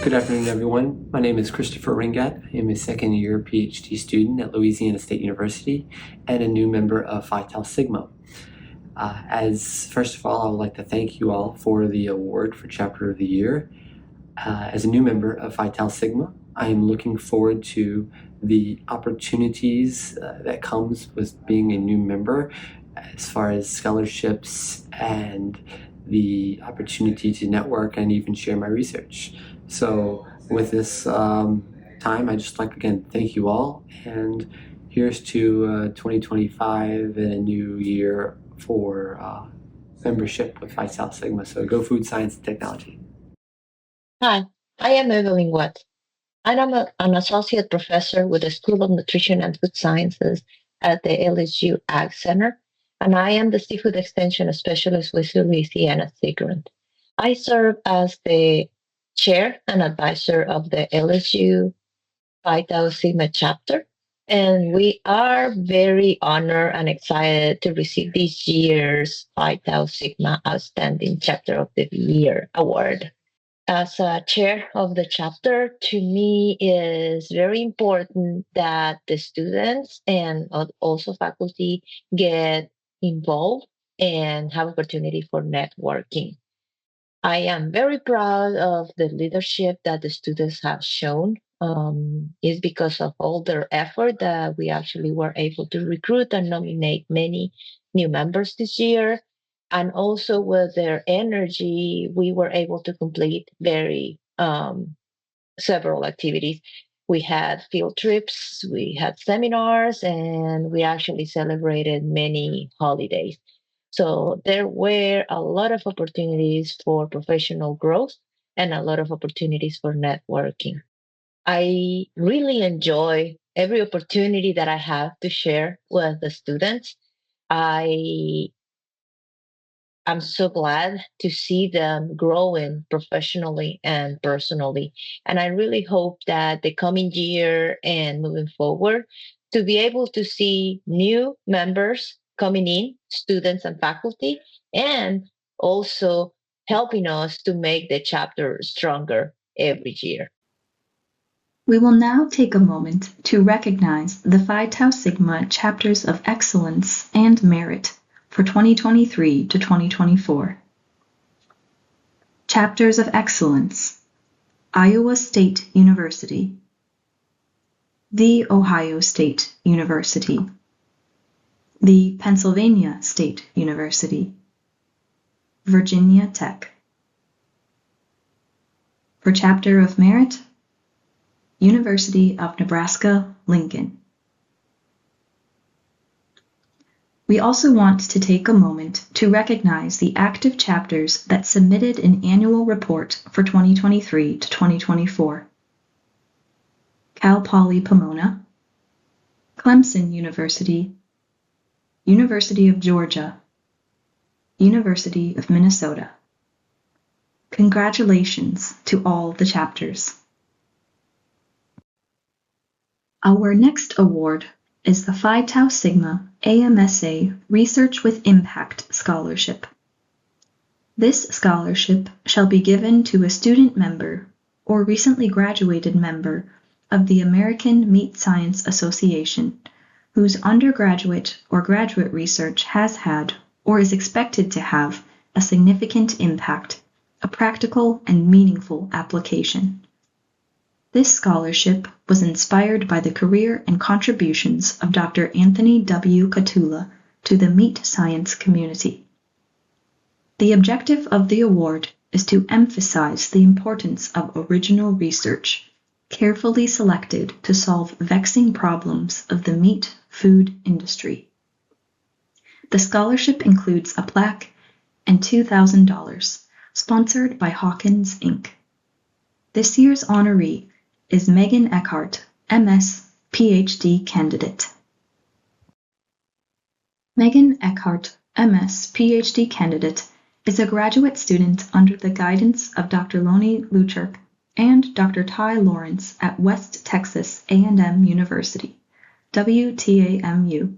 Good afternoon, everyone. My name is Christopher Ringat. I am a second-year PhD student at Louisiana State University and a new member of Phi Tau Sigma. First of all, I would like to thank you all for the award for Chapter of the Year. As a new member of Phi Tau Sigma, I am looking forward to the opportunities that comes with being a new member as far as scholarships and the opportunity to network and even share my research. So with this time, I just like, again, thank you all. And here's to 2025 and a new year for membership with Phi Tau Sigma. So go food science and technology.
Hi, I am Evelyn Watt. I'm an associate professor with the School of Nutrition and Food Sciences at the LSU Ag Center, and I am the Seafood Extension Specialist with Louisiana State Grant. I serve as the chair and advisor of the LSU Phi Tau Sigma chapter, and we are very honored and excited to receive this year's Phi Tau Sigma Outstanding Chapter of the Year award. As a chair of the chapter, to me is very important that the students and also faculty get involved and have opportunity for networking. I am very proud of the leadership that the students have shown. It's because of all their effort that we actually were able to recruit and nominate many new members this year. And also with their energy, we were able to complete several activities. We had field trips, we had seminars, and we actually celebrated many holidays. So there were a lot of opportunities for professional growth and a lot of opportunities for networking. I really enjoy every opportunity that I have to share with the students. I'm so glad to see them growing professionally and personally. And I really hope that the coming year and moving forward, to be able to see new members coming in, students and faculty, and also helping us to make the chapter stronger every year.
We will now take a moment to recognize the Phi Tau Sigma Chapters of Excellence and Merit for 2023 to 2024. Chapters of Excellence: Iowa State University, The Ohio State University, The Pennsylvania State University, Virginia Tech. For Chapter of Merit, University of Nebraska, Lincoln. We also want to take a moment to recognize the active chapters that submitted an annual report for 2023 to 2024. Cal Poly Pomona, Clemson University, University of Georgia, University of Minnesota. Congratulations to all the chapters. Our next award is the Phi Tau Sigma AMSA Research with Impact Scholarship. This scholarship shall be given to a student member or recently graduated member of the American Meat Science Association whose undergraduate or graduate research has had or is expected to have a significant impact, a practical and meaningful application. This scholarship was inspired by the career and contributions of Dr. Anthony W. Cottula to the meat science community. The objective of the award is to emphasize the importance of original research, carefully selected to solve vexing problems of the meat food industry. The scholarship includes a plaque and $2,000, sponsored by Hawkins, Inc. This year's honoree is Megan Eckhart, MS, PhD candidate. Megan Eckhart, MS, PhD candidate, is a graduate student under the guidance of Dr. Lonnie Luchurk and Dr. Ty Lawrence at West Texas A&M University, WTAMU.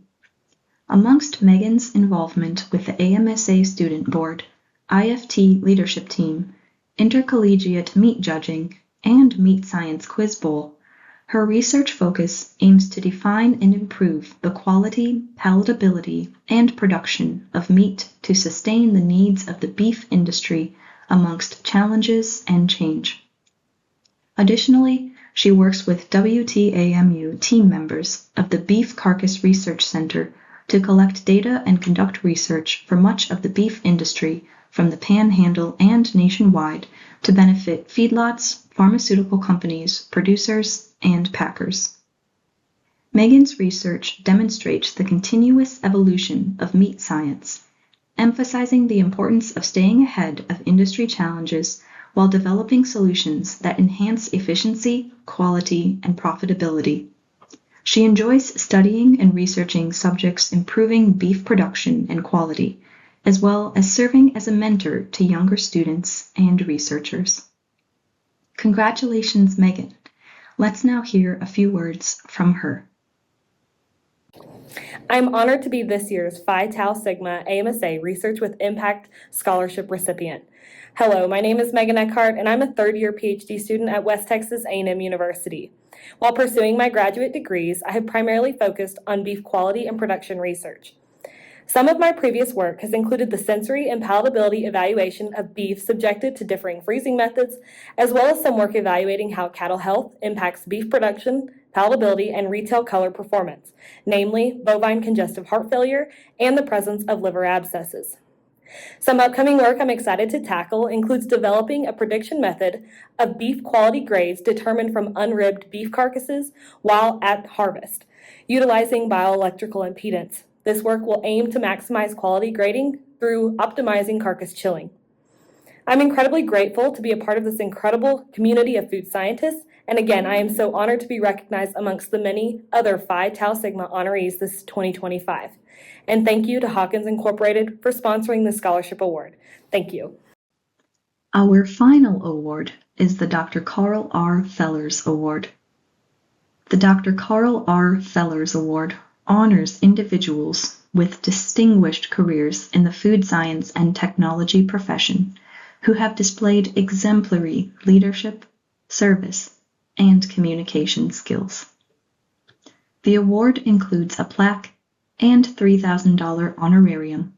Amongst Megan's involvement with the AMSA Student Board, IFT Leadership Team, Intercollegiate Meat Judging, and Meat Science Quiz Bowl, her research focus aims to define and improve the quality, palatability, and production of meat to sustain the needs of the beef industry amongst challenges and change. Additionally, she works with WTAMU team members of the Beef Carcass Research Center to collect data and conduct research for much of the beef industry from the Panhandle and nationwide to benefit feedlots, pharmaceutical companies, producers, and packers. Megan's research demonstrates the continuous evolution of meat science, emphasizing the importance of staying ahead of industry challenges while developing solutions that enhance efficiency, quality, and profitability. She enjoys studying and researching subjects improving beef production and quality, as well as serving as a mentor to younger students and researchers. Congratulations, Megan. Let's now hear a few words from her.
I'm honored to be this year's Phi Tau Sigma AMSA Research with Impact Scholarship recipient. Hello, my name is Megan Eckhart, and I'm a third-year PhD student at West Texas A&M University. While pursuing my graduate degrees, I have primarily focused on beef quality and production research. Some of my previous work has included the sensory and palatability evaluation of beef subjected to differing freezing methods, as well as some work evaluating how cattle health impacts beef production, palatability, and retail color performance, namely bovine congestive heart failure and the presence of liver abscesses. Some upcoming work I'm excited to tackle includes developing a prediction method of beef quality grades determined from unribbed beef carcasses while at harvest, utilizing bioelectrical impedance. This work will aim to maximize quality grading through optimizing carcass chilling. I'm incredibly grateful to be a part of this incredible community of food scientists And again, I am so honored to be recognized amongst the many other Phi Tau Sigma honorees this 2025. And thank you to Hawkins Incorporated for sponsoring this scholarship award. Thank you.
Our final award is the Dr. Carl R. Fellers Award. The Dr. Carl R. Fellers Award honors individuals with distinguished careers in the food science and technology profession who have displayed exemplary leadership, service, and communication skills. The award includes a plaque and $3,000 honorarium,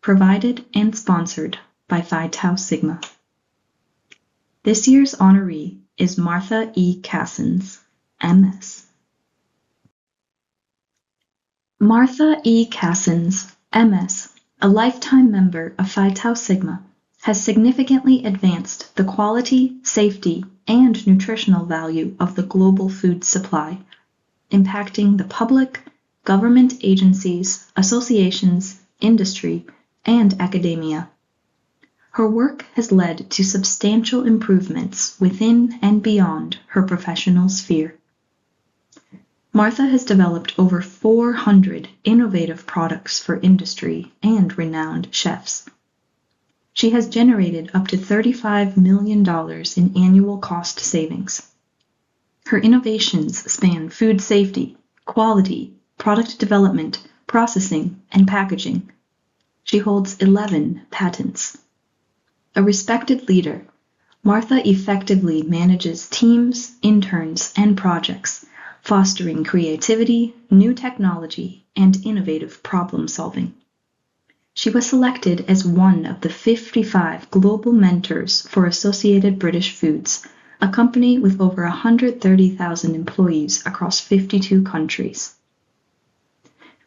provided and sponsored by Phi Tau Sigma. This year's honoree is Martha E. Cassens, MS. Martha E. Cassens, MS, a lifetime member of Phi Tau Sigma, has significantly advanced the quality, safety, and nutritional value of the global food supply, impacting the public, government agencies, associations, industry, and academia. Her work has led to substantial improvements within and beyond her professional sphere. Martha has developed over 400 innovative products for industry and renowned chefs. She has generated up to $35 million in annual cost savings. Her innovations span food safety, quality, product development, processing, and packaging. She holds 11 patents. A respected leader, Martha effectively manages teams, interns, and projects, fostering creativity, new technology, and innovative problem-solving. She was selected as one of the 55 global mentors for Associated British Foods, a company with over 130,000 employees across 52 countries.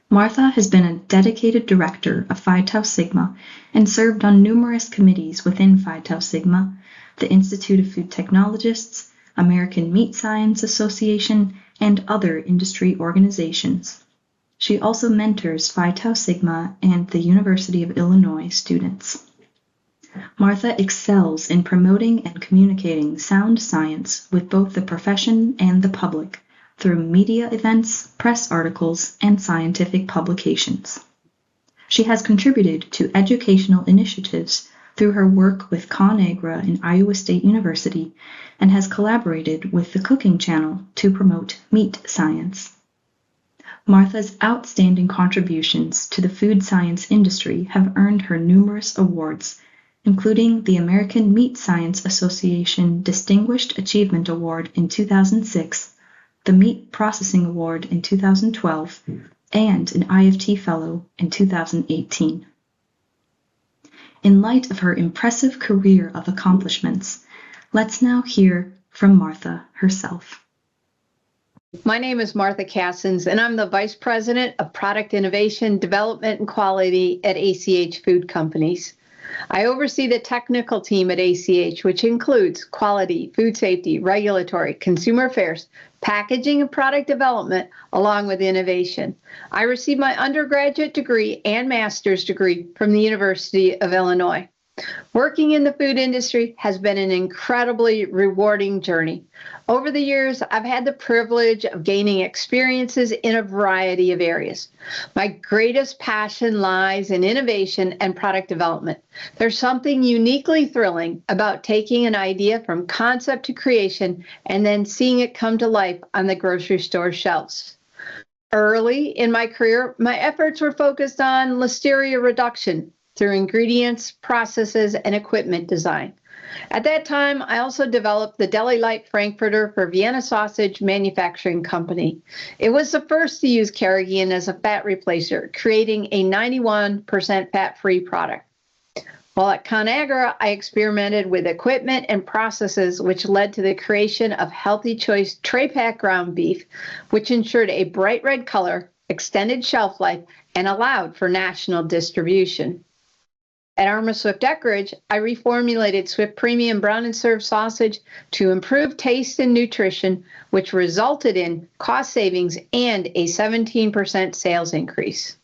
Martha has been a dedicated director of Phi Tau Sigma and served on numerous committees within Phi Tau Sigma, the Institute of Food Technologists, American Meat Science Association, and other industry organizations. She also mentors Phi Tau Sigma and the University of Illinois students. Martha excels in promoting and communicating sound science with both the profession and the public through media events, press articles, and scientific publications. She has contributed to educational initiatives through her work with ConAgra and Iowa State University and has collaborated with the Cooking Channel to promote meat science. Martha's outstanding contributions to the food science industry have earned her numerous awards, including the American Meat Science Association Distinguished Achievement Award in 2006, the Meat Processing Award in 2012, and an IFT Fellow in 2018. In light of her impressive career of accomplishments, let's now hear from Martha herself.
My name is Martha Cassens, and I'm the Vice President of Product Innovation, Development, and Quality at ACH Food Companies. I oversee the technical team at ACH, which includes quality, food safety, regulatory, consumer affairs, packaging and product development, along with innovation. I received my undergraduate degree and master's degree from the University of Illinois. Working in the food industry has been an incredibly rewarding journey. Over the years, I've had the privilege of gaining experiences in a variety of areas. My greatest passion lies in innovation and product development. There's something uniquely thrilling about taking an idea from concept to creation and then seeing it come to life on the grocery store shelves. Early in my career, my efforts were focused on listeria reduction through ingredients, processes, and equipment design. At that time, I also developed the Deli Light Frankfurter for Vienna Sausage Manufacturing Company. It was the first to use carrageenan as a fat replacer, creating a 91% fat-free product. While at ConAgra, I experimented with equipment and processes which led to the creation of Healthy Choice tray pack ground beef, which ensured a bright red color, extended shelf life, and allowed for national distribution. At Armour Swift Eckrich, I reformulated Swift Premium Brown and Served sausage to improve taste and nutrition, which resulted in cost savings and a 17% sales increase.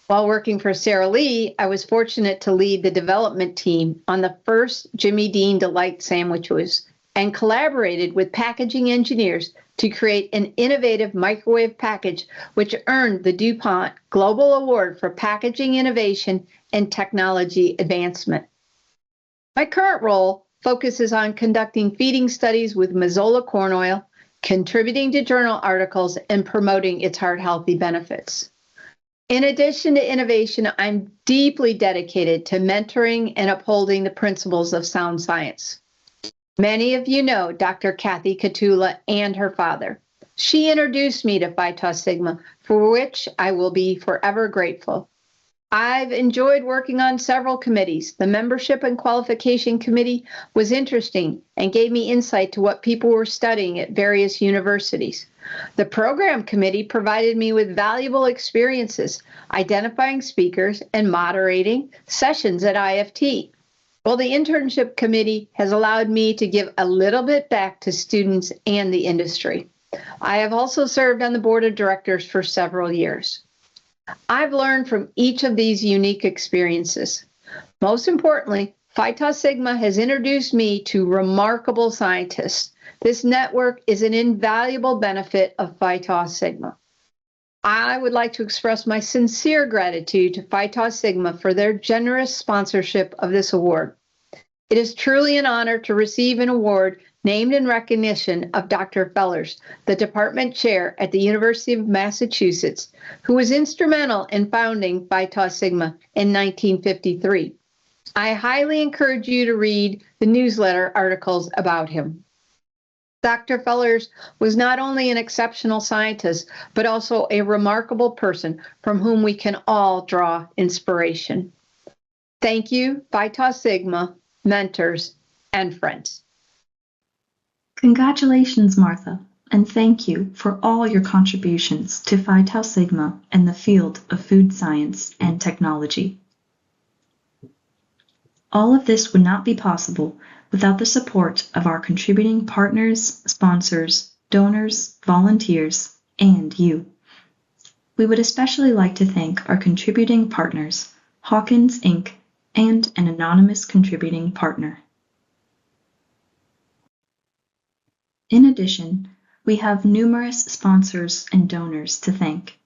While working for Sara Lee, I was fortunate to lead the development team on the first Jimmy Dean Delight sandwiches, and collaborated with packaging engineers to create an innovative microwave package which earned the DuPont Global Award for Packaging Innovation and Technology Advancement. My current role focuses on conducting feeding studies with Mazola corn oil, contributing to journal articles, and promoting its heart-healthy benefits. In addition to innovation, I'm deeply dedicated to mentoring and upholding the principles of sound science. Many of you know Dr. Kathy Kottula and her father. She introduced me to Phi Tau Sigma, for which I will be forever grateful. I've enjoyed working on several committees. The Membership and Qualification Committee was interesting and gave me insight to what people were studying at various universities. The Program Committee provided me with valuable experiences, identifying speakers and moderating sessions at IFT. Well, the Internship Committee has allowed me to give a little bit back to students and the industry. I have also served on the board of directors for several years. I've learned from each of these unique experiences. Most importantly, Phi Tau Sigma has introduced me to remarkable scientists. This network is an invaluable benefit of Phi Tau Sigma. I would like to express my sincere gratitude to Phi Tau Sigma for their generous sponsorship of this award. It is truly an honor to receive an award named in recognition of Dr. Fellers, the department chair at the University of Massachusetts, who was instrumental in founding Phi Tau Sigma in 1953. I highly encourage you to read the newsletter articles about him. Dr. Fellers was not only an exceptional scientist, but also a remarkable person from whom we can all draw inspiration. Thank you, Phi Tau Sigma, mentors, and friends.
Congratulations, Martha, and thank you for all your contributions to Phi Tau Sigma in the field of food science and technology. All of this would not be possible without the support of our contributing partners, sponsors, donors, volunteers, and you. We would especially like to thank our contributing partners, Hawkins, Inc., and an anonymous contributing partner. In addition, we have numerous sponsors and donors to thank.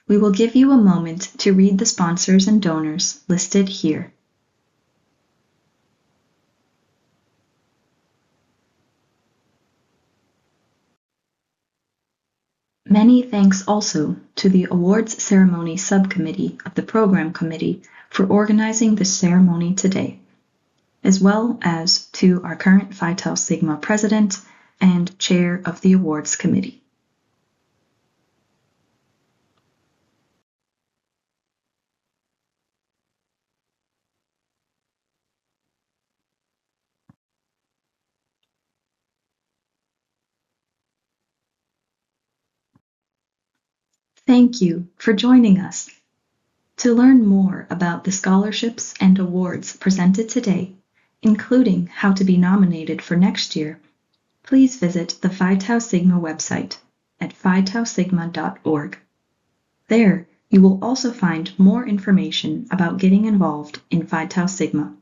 We will give you a moment to read the sponsors and donors listed here. Many thanks also to the Awards Ceremony Subcommittee of the Program Committee for organizing this ceremony today, as well as to our current Phi Tau Sigma President and Chair of the Awards Committee. Thank you for joining us. To learn more about the scholarships and awards presented today, including how to be nominated for next year, please visit the Phi Tau Sigma website at phitausigma.org. There, you will also find more information about getting involved in Phi Tau Sigma.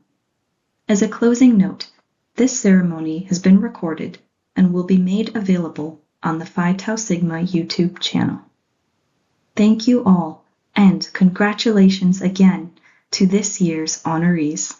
As a closing note, this ceremony has been recorded and will be made available on the Phi Tau Sigma YouTube channel. Thank you all, and congratulations again to this year's honorees.